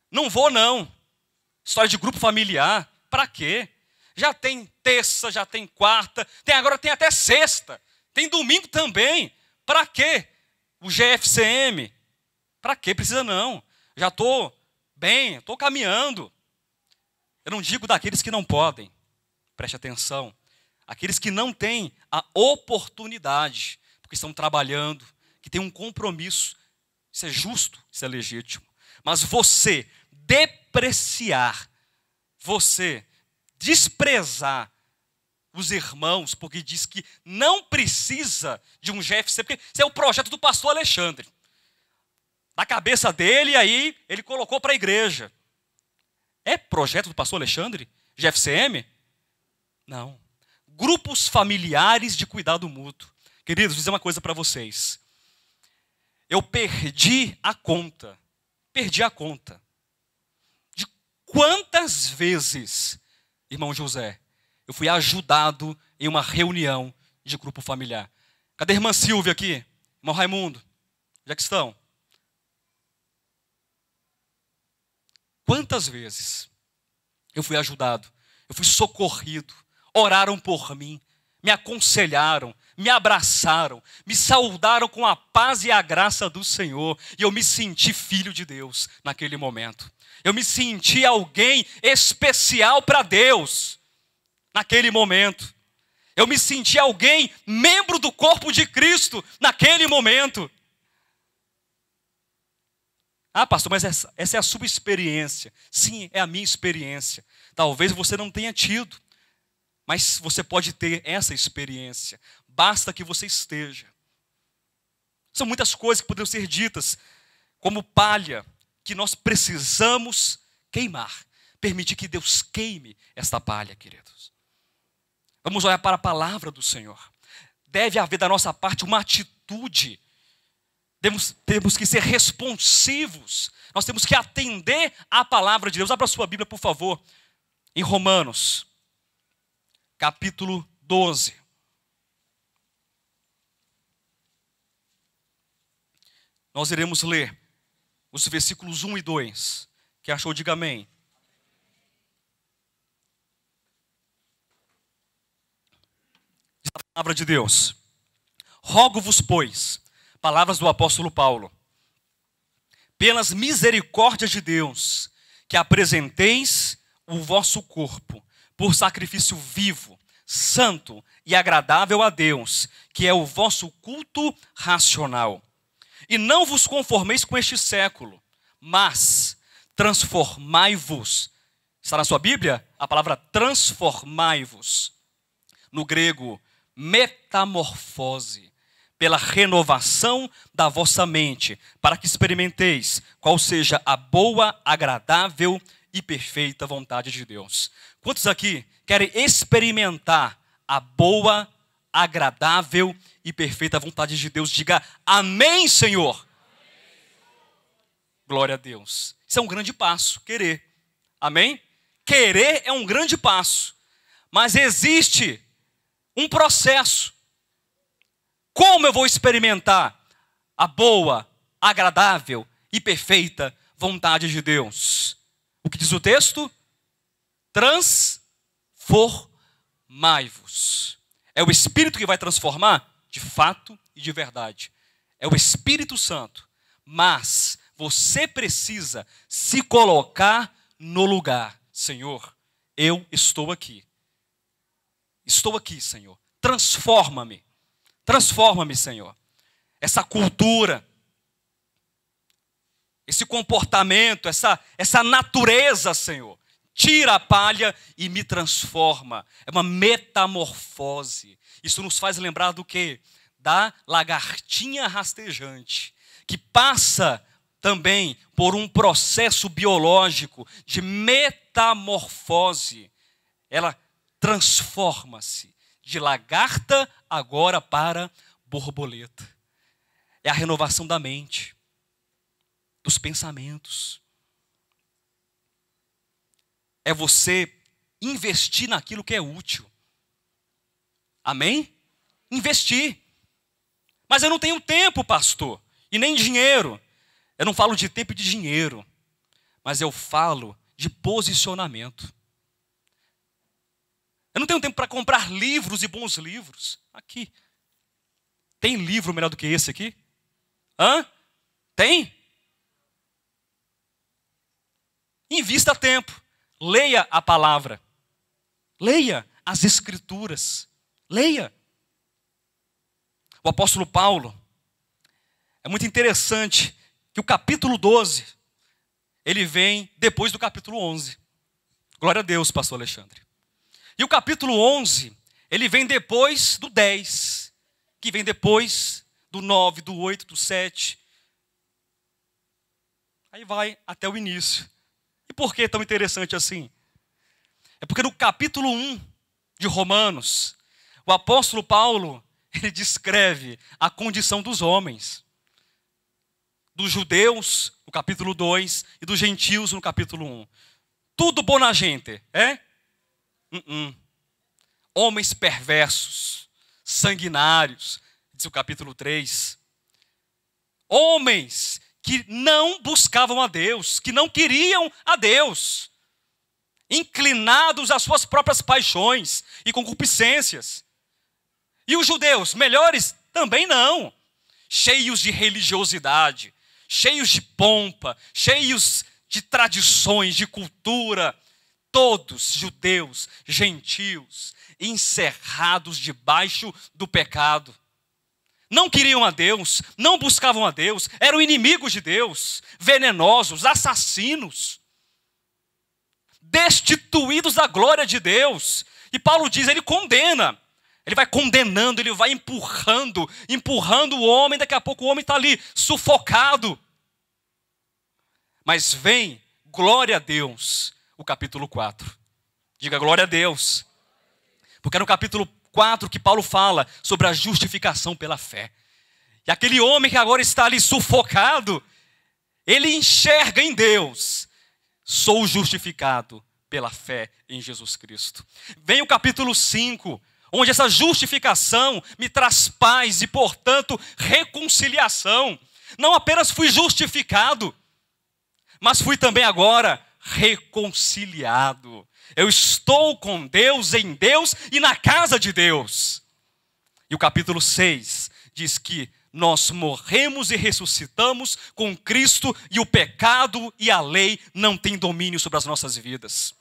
Não vou, não. História de grupo familiar, para quê? Já tem terça, já tem quarta, agora tem até sexta. Tem domingo também. Para quê? O GFCM. Para quê? Precisa não. Já estou bem, estou caminhando. Eu não digo daqueles que não podem. Preste atenção. Aqueles que não têm a oportunidade, porque estão trabalhando, que têm um compromisso. Isso é justo, isso é legítimo. Mas você depreciar, você desprezar os irmãos, porque diz que não precisa de um GFC, porque isso é o projeto do pastor Alexandre. Da cabeça dele, aí ele colocou para a igreja. É projeto do pastor Alexandre? GFCM? Não. Grupos familiares de cuidado mútuo. Queridos, vou dizer uma coisa para vocês. Eu perdi a conta de quantas vezes, irmão José, eu fui ajudado em uma reunião de grupo familiar. Cadê a irmã Silvia aqui? Irmão Raimundo, onde é que estão? Quantas vezes eu fui ajudado, eu fui socorrido, oraram por mim, me aconselharam, me abraçaram, me saudaram com a paz e a graça do Senhor. E eu me senti filho de Deus naquele momento. Eu me senti alguém especial para Deus naquele momento. Eu me senti alguém, membro do corpo de Cristo naquele momento. Ah, pastor, mas essa é a sua experiência. Sim, é a minha experiência. Talvez você não tenha tido. Mas você pode ter essa experiência. Basta que você esteja. São muitas coisas que poderiam ser ditas, como palha, que nós precisamos queimar. Permitir que Deus queime esta palha, queridos. Vamos olhar para a palavra do Senhor. Deve haver da nossa parte uma atitude. Temos que ser responsivos. Nós temos que atender à palavra de Deus. Abra a sua Bíblia, por favor, em Romanos. Capítulo 12. Nós iremos ler os versículos 1 e 2. Quem achou, diga amém. Diz a palavra de Deus. Rogo-vos, pois, palavras do apóstolo Paulo, pelas misericórdias de Deus, que apresenteis o vosso corpo por sacrifício vivo, santo e agradável a Deus, que é o vosso culto racional. E não vos conformeis com este século, mas transformai-vos. Está na sua Bíblia? A palavra transformai-vos. No grego, metamorfose. Pela renovação da vossa mente, para que experimenteis qual seja a boa, agradável e perfeita vontade de Deus. Quantos aqui querem experimentar a boa, agradável e perfeita vontade de Deus? Diga amém, Senhor. Amém. Glória a Deus. Isso é um grande passo, querer. Amém? Querer é um grande passo. Mas existe um processo. Como eu vou experimentar a boa, agradável e perfeita vontade de Deus? O que diz o texto? Transformai-vos. É o Espírito que vai transformar? De fato e de verdade. É o Espírito Santo. Mas você precisa se colocar no lugar. Senhor, eu estou aqui. Estou aqui, Senhor. Transforma-me. Transforma-me, Senhor. Essa cultura, esse comportamento, essa natureza, Senhor. Tira a palha e me transforma. É uma metamorfose. Isso nos faz lembrar do quê? Da lagartinha rastejante, que passa também por um processo biológico de metamorfose. Ela transforma-se de lagarta agora para borboleta. É a renovação da mente, dos pensamentos. É você investir naquilo que é útil. Amém? Investir. Mas eu não tenho tempo, pastor, e nem dinheiro. Eu não falo de tempo e de dinheiro, mas eu falo de posicionamento. Eu não tenho tempo para comprar livros e bons livros. Aqui. Tem livro melhor do que esse aqui? Hã? Tem? Invista tempo. Leia a palavra. Leia as escrituras. Leia. O apóstolo Paulo, é muito interessante que o capítulo 12, ele vem depois do capítulo 11. Glória a Deus, pastor Alexandre. E o capítulo 11, ele vem depois do 10, que vem depois do 9, do 8, do 7. Aí vai até o início. E por que é tão interessante assim? É porque no capítulo 1 de Romanos, o apóstolo Paulo, ele descreve a condição dos homens. Dos judeus, no capítulo 2, e dos gentios, no capítulo 1. Tudo bona gente, é? Homens perversos, sanguinários, diz o capítulo 3. Homens que não buscavam a Deus, que não queriam a Deus. Inclinados às suas próprias paixões e concupiscências. E os judeus, melhores? Também não. Cheios de religiosidade, cheios de pompa, cheios de tradições, de cultura. Todos judeus, gentios, encerrados debaixo do pecado. Não queriam a Deus, não buscavam a Deus, eram inimigos de Deus, venenosos, assassinos, destituídos da glória de Deus. E Paulo diz, ele condena. Ele vai condenando, ele vai empurrando o homem. Daqui a pouco o homem está ali, sufocado. Mas vem, glória a Deus, o capítulo 4. Diga glória a Deus. Porque é no capítulo 4 que Paulo fala sobre a justificação pela fé. E aquele homem que agora está ali sufocado, ele enxerga em Deus. Sou justificado pela fé em Jesus Cristo. Vem o capítulo 5, onde essa justificação me traz paz e, portanto, reconciliação. Não apenas fui justificado, mas fui também agora reconciliado. Eu estou com Deus, em Deus e na casa de Deus. E o capítulo 6 diz que nós morremos e ressuscitamos com Cristo e o pecado e a lei não têm domínio sobre as nossas vidas.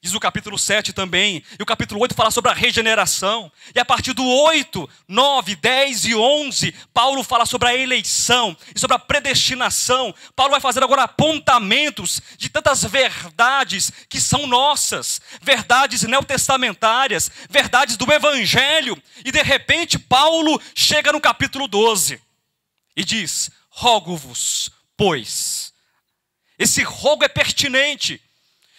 Diz o capítulo 7 também, e o capítulo 8 fala sobre a regeneração. E a partir do 8, 9, 10 e 11, Paulo fala sobre a eleição e sobre a predestinação. Paulo vai fazer agora apontamentos de tantas verdades que são nossas, verdades neotestamentárias, verdades do Evangelho. E de repente Paulo chega no capítulo 12 e diz, rogo-vos, pois. Esse rogo é pertinente.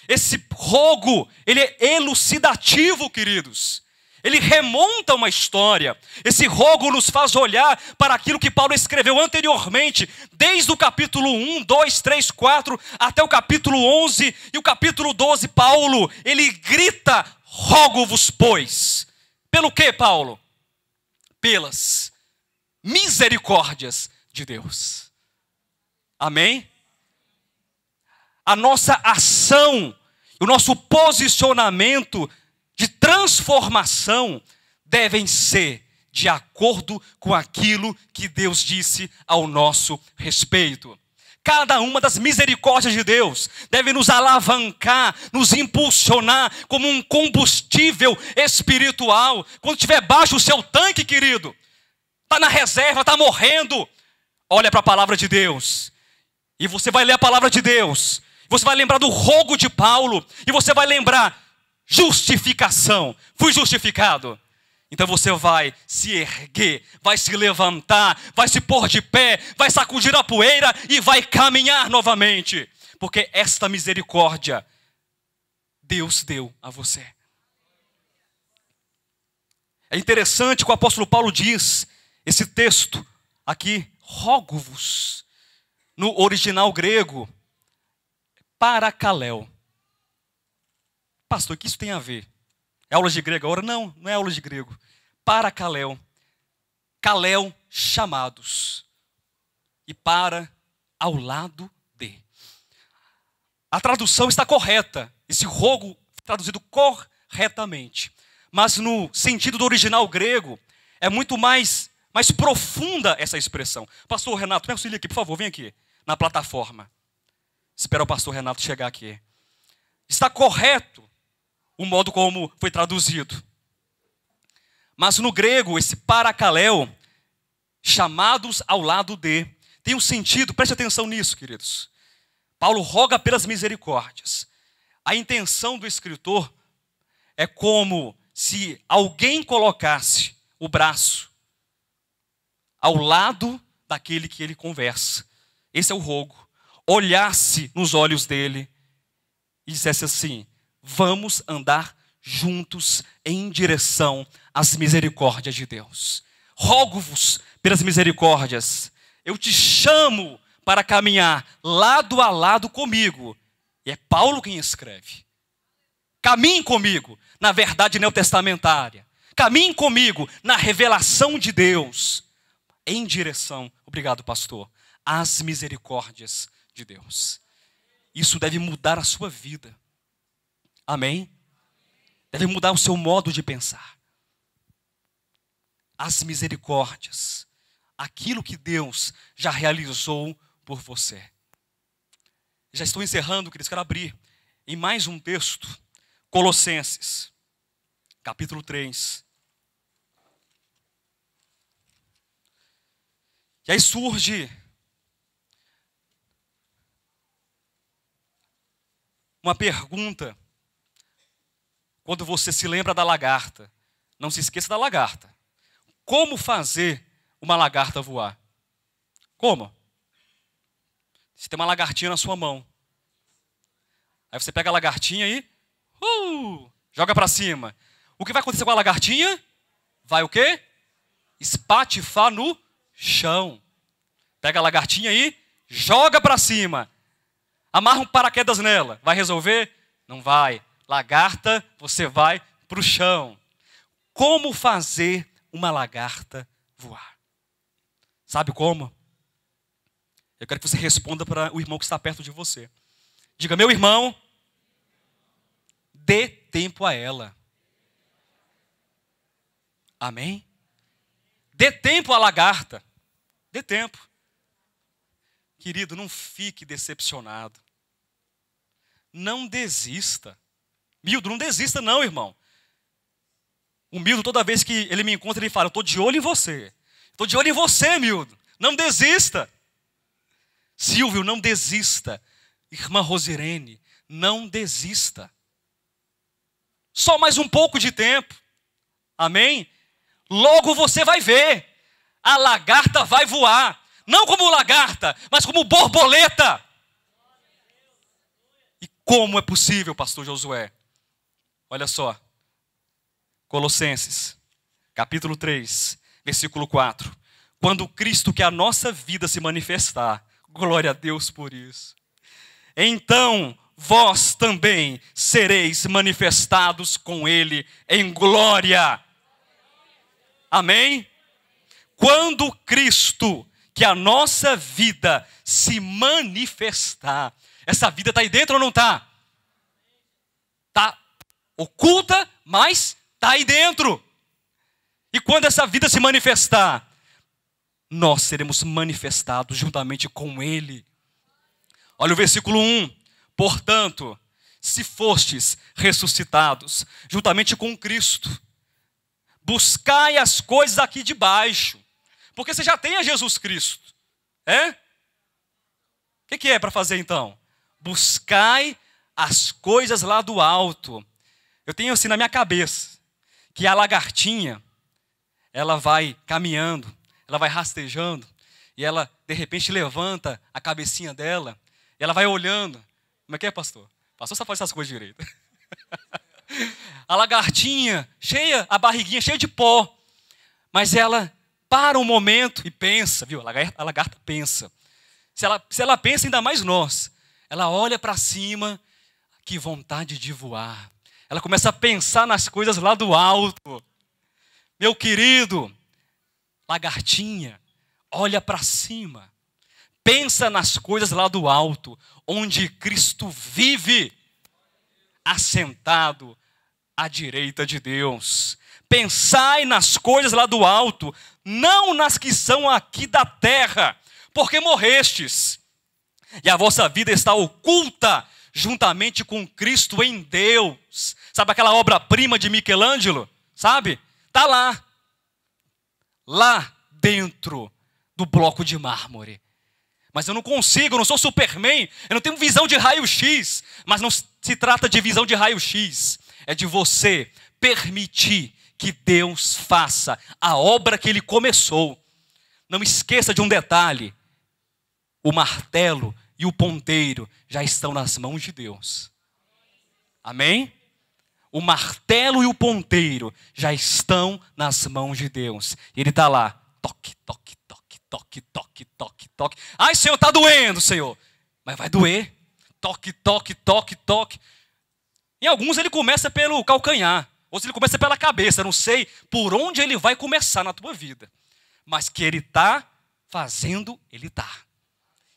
Esse rogo, ele é elucidativo, queridos. Ele remonta uma história. Esse rogo nos faz olhar para aquilo que Paulo escreveu anteriormente, desde o capítulo 1, 2, 3, 4, até o capítulo 11. E o capítulo 12, Paulo, ele grita, rogo-vos, pois. Pelo que, Paulo? Pelas misericórdias de Deus. Amém? A nossa ação, o nosso posicionamento de transformação devem ser de acordo com aquilo que Deus disse ao nosso respeito. Cada uma das misericórdias de Deus deve nos alavancar, nos impulsionar como um combustível espiritual. Quando estiver baixo o seu tanque, querido, está na reserva, está morrendo, olha para a palavra de Deus. E você vai ler a palavra de Deus. Você vai lembrar do rogo de Paulo. E você vai lembrar justificação. Fui justificado. Então você vai se erguer, vai se levantar, vai se pôr de pé, vai sacudir a poeira e vai caminhar novamente. Porque esta misericórdia Deus deu a você. É interessante que o apóstolo Paulo diz, esse texto aqui, rogo-vos, no original grego, parakaleo. Pastor, o que isso tem a ver? É aula de grego agora? Não, não é aula de grego. Parakaleo. Kaleo, chamados. E para, ao lado de. A tradução está correta. Esse rogo traduzido corretamente. Mas no sentido do original grego, é muito mais profunda essa expressão. Pastor Renato, me auxilia aqui, por favor, vem aqui, na plataforma. Espera o pastor Renato chegar aqui. Está correto o modo como foi traduzido. Mas no grego, esse parakaleo, chamados ao lado de, tem um sentido, preste atenção nisso, queridos. Paulo roga pelas misericórdias. A intenção do escritor é como se alguém colocasse o braço ao lado daquele que ele conversa. Esse é o rogo. Olhasse nos olhos dele e dissesse assim: vamos andar juntos em direção às misericórdias de Deus. Rogo-vos pelas misericórdias. Eu te chamo para caminhar lado a lado comigo. E é Paulo quem escreve. Caminhe comigo na verdade neotestamentária. Caminhe comigo na revelação de Deus. Em direção, obrigado pastor, às misericórdias de Deus. Isso deve mudar a sua vida. Amém? Deve mudar o seu modo de pensar. As misericórdias. Aquilo que Deus já realizou por você. Já estou encerrando, queridos, quero abrir em mais um texto. Colossenses, capítulo 3. E aí surge uma pergunta. Quando você se lembra da lagarta, não se esqueça da lagarta. Como fazer uma lagarta voar? Como? Você tem uma lagartinha na sua mão. Aí você pega a lagartinha e joga para cima. O que vai acontecer com a lagartinha? Vai o quê? Espatifar no chão. Pega a lagartinha e joga para cima. Amarra um paraquedas nela. Vai resolver? Não vai. Lagarta, você vai para o chão. Como fazer uma lagarta voar? Sabe como? Eu quero que você responda para o irmão que está perto de você. Diga: meu irmão, dê tempo a ela. Amém? Dê tempo à lagarta. Dê tempo. Querido, não fique decepcionado. Não desista. Mildo, não desista não, irmão. O Mildo, toda vez que ele me encontra, ele fala: eu estou de olho em você. Estou de olho em você, Mildo. Não desista. Silvio, não desista. Irmã Rosirene, não desista. Só mais um pouco de tempo. Amém? Logo você vai ver. A lagarta vai voar. Não como lagarta, mas como borboleta. E como é possível, pastor Josué? Olha só. Colossenses, capítulo 3, versículo 4. Quando Cristo, que é a nossa vida, se manifestar. Glória a Deus por isso. Então vós também sereis manifestados com Ele em glória. Amém? Quando Cristo, que a nossa vida, se manifestar. Essa vida está aí dentro ou não está? Está oculta, mas está aí dentro. E quando essa vida se manifestar, nós seremos manifestados juntamente com Ele. Olha o versículo 1. Portanto, se fostes ressuscitados juntamente com Cristo, buscai as coisas aqui de baixo. Porque você já tem a Jesus Cristo. É? O que é para fazer então? Buscai as coisas lá do alto. Eu tenho assim na minha cabeça que a lagartinha, ela vai caminhando, ela vai rastejando, e ela de repente levanta a cabecinha dela, e ela vai olhando. Como é que é, pastor? Pastor só faz essas coisas direito. A lagartinha, a barriguinha cheia de pó. Mas ela para um momento e pensa, viu? A lagarta pensa. Se ela pensa, ainda mais nós. Ela olha para cima, que vontade de voar. Ela começa a pensar nas coisas lá do alto. Meu querido, lagartinha, olha para cima. Pensa nas coisas lá do alto, onde Cristo vive, assentado à direita de Deus. Pensai nas coisas lá do alto, não nas que são aqui da terra, porque morrestes, e a vossa vida está oculta juntamente com Cristo em Deus. Sabe aquela obra-prima de Michelangelo? Sabe? Está lá dentro do bloco de mármore. Mas eu não consigo, eu não sou Superman, eu não tenho visão de raio-x. Mas não se trata de visão de raio-x, é de você permitir que Deus faça a obra que Ele começou. Não esqueça de um detalhe: o martelo e o ponteiro já estão nas mãos de Deus. Amém? O martelo e o ponteiro já estão nas mãos de Deus. E Ele está lá, toque, toque, toque, toque, toque, toque, toque. Ai, Senhor, está doendo, Senhor. Mas vai doer. Toque, toque, toque, toque. Em alguns Ele começa pelo calcanhar. Ou se Ele começa pela cabeça. Eu não sei por onde Ele vai começar na tua vida. Mas que Ele está fazendo, Ele está.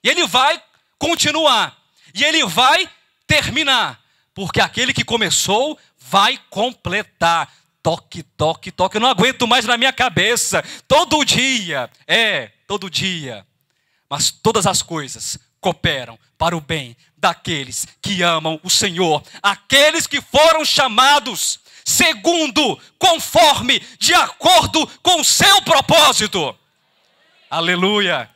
E Ele vai continuar. E Ele vai terminar. Porque aquele que começou vai completar. Toque, toque, toque. Eu não aguento mais na minha cabeça. Todo dia. Todo dia. Mas todas as coisas cooperam para o bem daqueles que amam o Senhor. Aqueles que foram chamados segundo, conforme, de acordo com o seu propósito. Aleluia.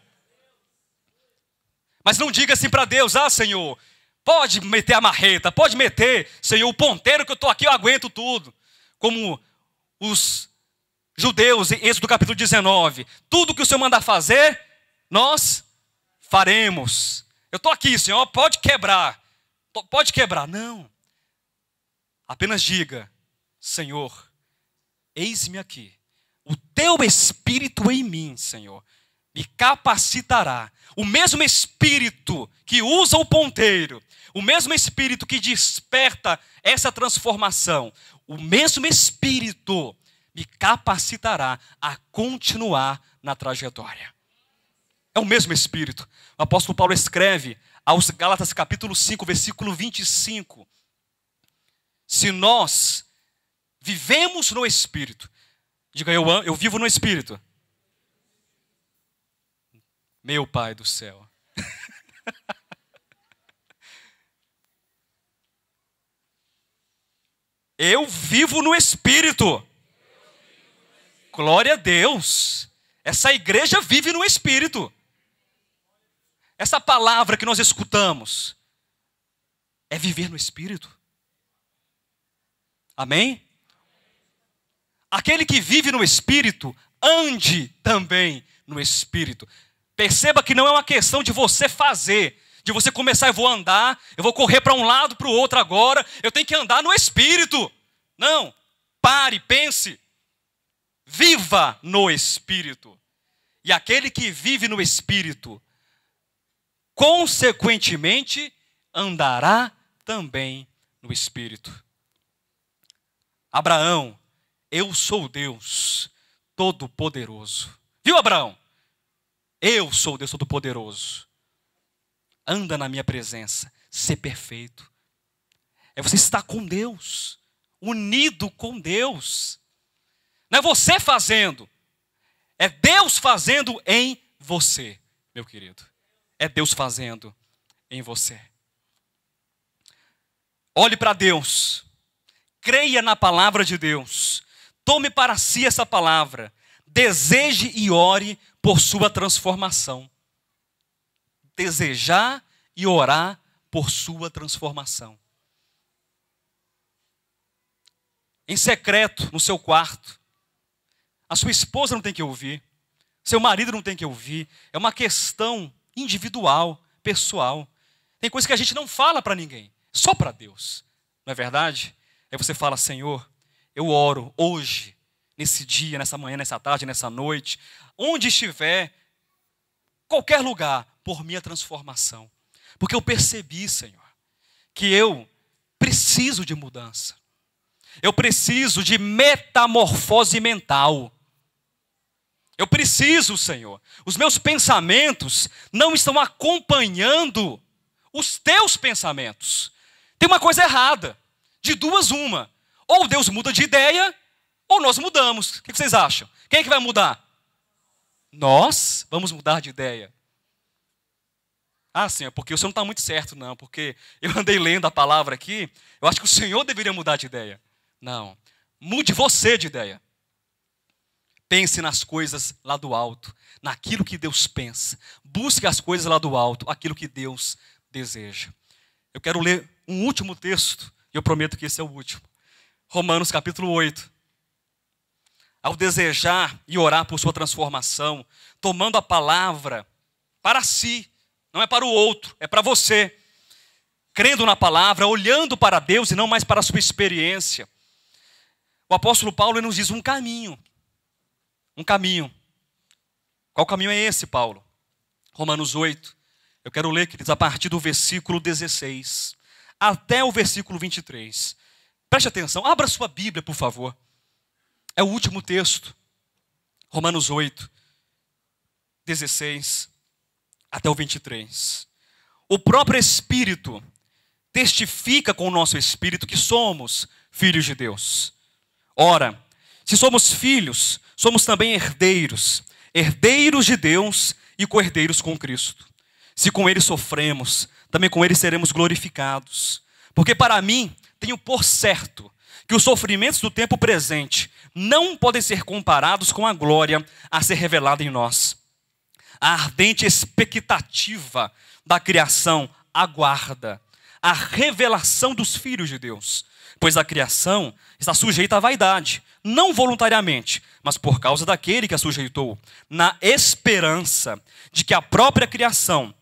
Mas não diga assim para Deus: ah, Senhor, pode meter a marreta, pode meter, Senhor, o ponteiro que eu estou aqui, eu aguento tudo. Como os judeus em Êxodo capítulo 19. Tudo que o Senhor mandar fazer, nós faremos. Eu estou aqui, Senhor, pode quebrar. Pode quebrar. Não. Apenas diga: Senhor, eis-me aqui. O teu Espírito em mim, Senhor, me capacitará. O mesmo Espírito que usa o ponteiro, o mesmo Espírito que desperta essa transformação, o mesmo Espírito me capacitará a continuar na trajetória. É o mesmo Espírito. O apóstolo Paulo escreve aos Gálatas capítulo 5, versículo 25. Se nós vivemos no Espírito, diga: eu vivo no Espírito. Meu Pai do céu. Eu vivo no Espírito. Glória a Deus. Essa igreja vive no Espírito. Essa palavra que nós escutamos é viver no Espírito. Amém? Aquele que vive no Espírito, ande também no Espírito. Perceba que não é uma questão de você fazer, de você começar: eu vou andar, eu vou correr para um lado, para o outro agora, eu tenho que andar no Espírito. Não, pare, pense, viva no Espírito. E aquele que vive no Espírito, consequentemente, andará também no Espírito. Abraão: eu sou Deus Todo-Poderoso. Viu, Abraão? Eu sou Deus Todo-Poderoso. Anda na minha presença, ser perfeito. É você estar com Deus, unido com Deus. Não é você fazendo, é Deus fazendo em você, meu querido. É Deus fazendo em você. Olhe para Deus, creia na palavra de Deus, tome para si essa palavra, deseje e ore por sua transformação. Desejar e orar por sua transformação. Em secreto, no seu quarto. A sua esposa não tem que ouvir. Seu marido não tem que ouvir. É uma questão individual, pessoal. Tem coisa que a gente não fala para ninguém, só para Deus. Não é verdade? Aí você fala: Senhor, eu oro hoje, nesse dia, nessa manhã, nessa tarde, nessa noite, onde estiver, qualquer lugar, por minha transformação. Porque eu percebi, Senhor, que eu preciso de mudança. Eu preciso de metamorfose mental. Eu preciso, Senhor. Os meus pensamentos não estão acompanhando os teus pensamentos. Tem uma coisa errada. De duas, uma. Ou Deus muda de ideia, ou nós mudamos. O que vocês acham? Quem é que vai mudar? Nós vamos mudar de ideia. Ah, Senhor, porque o Senhor não está muito certo, não. Porque eu andei lendo a palavra aqui, eu acho que o Senhor deveria mudar de ideia. Não. Mude você de ideia. Pense nas coisas lá do alto, naquilo que Deus pensa. Busque as coisas lá do alto, aquilo que Deus deseja. Eu quero ler um último texto, e eu prometo que esse é o último. Romanos capítulo 8. Ao desejar e orar por sua transformação, tomando a palavra para si, não é para o outro, é para você. Crendo na palavra, olhando para Deus e não mais para a sua experiência. O apóstolo Paulo nos diz um caminho. Um caminho. Qual caminho é esse, Paulo? Romanos 8. Eu quero ler, queridos, a partir do versículo 16 até o versículo 23. Preste atenção, abra sua Bíblia, por favor. É o último texto. Romanos 8, 16 até o 23. O próprio Espírito testifica com o nosso Espírito que somos filhos de Deus. Ora, se somos filhos, somos também herdeiros, herdeiros de Deus e co-herdeiros com Cristo. Se com Ele sofremos, também com Ele seremos glorificados. Porque para mim, tenho por certo que os sofrimentos do tempo presente não podem ser comparados com a glória a ser revelada em nós. A ardente expectativa da criação aguarda a revelação dos filhos de Deus. Pois a criação está sujeita à vaidade, não voluntariamente, mas por causa daquele que a sujeitou, na esperança de que a própria criação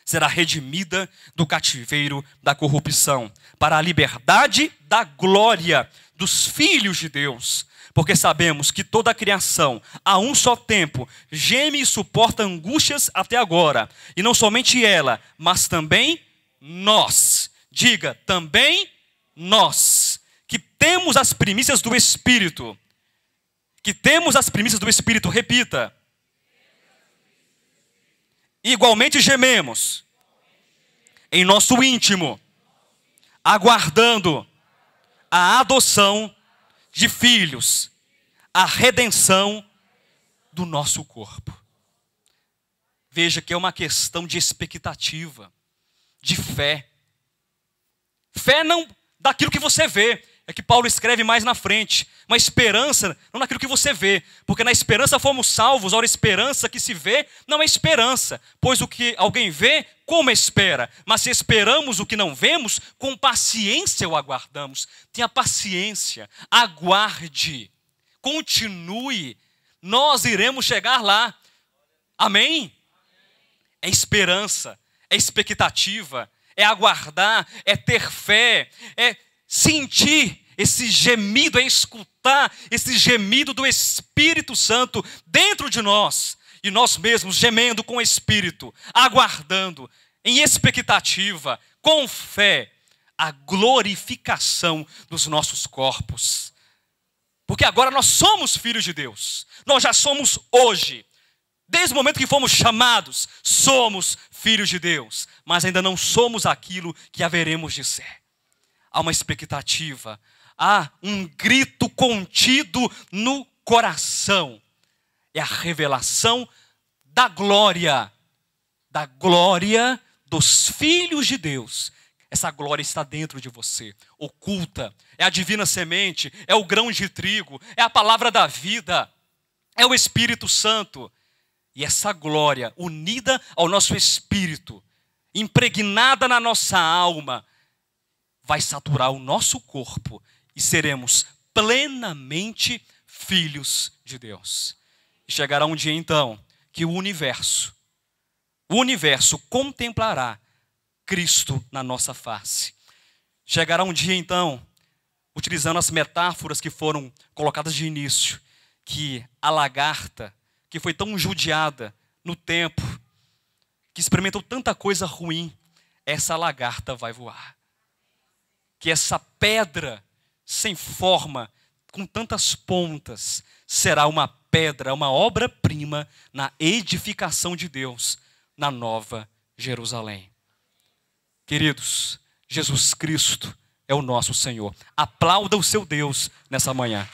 será redimida do cativeiro da corrupção, para a liberdade da glória dos filhos de Deus. Porque sabemos que toda a criação, a um só tempo, geme e suporta angústias até agora. E não somente ela, mas também nós. Diga, também nós, que temos as primícias do Espírito. Que temos as primícias do Espírito, repita. Igualmente gememos em nosso íntimo, aguardando a adoção de filhos, a redenção do nosso corpo. Veja que é uma questão de expectativa, de fé. Fé não daquilo que você vê, é que Paulo escreve mais na frente. Uma esperança, não naquilo que você vê. Porque na esperança fomos salvos. Ora, esperança que se vê não é esperança. Pois o que alguém vê, como espera? Mas se esperamos o que não vemos, com paciência o aguardamos. Tenha paciência, aguarde, continue. Nós iremos chegar lá. Amém? É esperança, é expectativa, é aguardar, é ter fé, é sentir esse gemido, é escutar esse gemido do Espírito Santo dentro de nós. E nós mesmos gemendo com o Espírito, aguardando, em expectativa, com fé, a glorificação dos nossos corpos. Porque agora nós somos filhos de Deus. Nós já somos hoje. Desde o momento que fomos chamados, somos filhos de Deus. Mas ainda não somos aquilo que haveremos de ser. Há uma expectativa, há um grito contido no coração. É a revelação da glória dos filhos de Deus. Essa glória está dentro de você, oculta. É a divina semente, é o grão de trigo, é a palavra da vida, é o Espírito Santo. E essa glória unida ao nosso espírito, impregnada na nossa alma, vai saturar o nosso corpo e seremos plenamente filhos de Deus. E chegará um dia então que o universo contemplará Cristo na nossa face. Chegará um dia então utilizando as metáforas que foram colocadas de início, que a lagarta, que foi tão judiada no tempo, que experimentou tanta coisa ruim, essa lagarta vai voar. Que essa pedra sem forma, com tantas pontas, será uma pedra, uma obra-prima na edificação de Deus, na Nova Jerusalém. Queridos, Jesus Cristo é o nosso Senhor. Aplauda o seu Deus nessa manhã.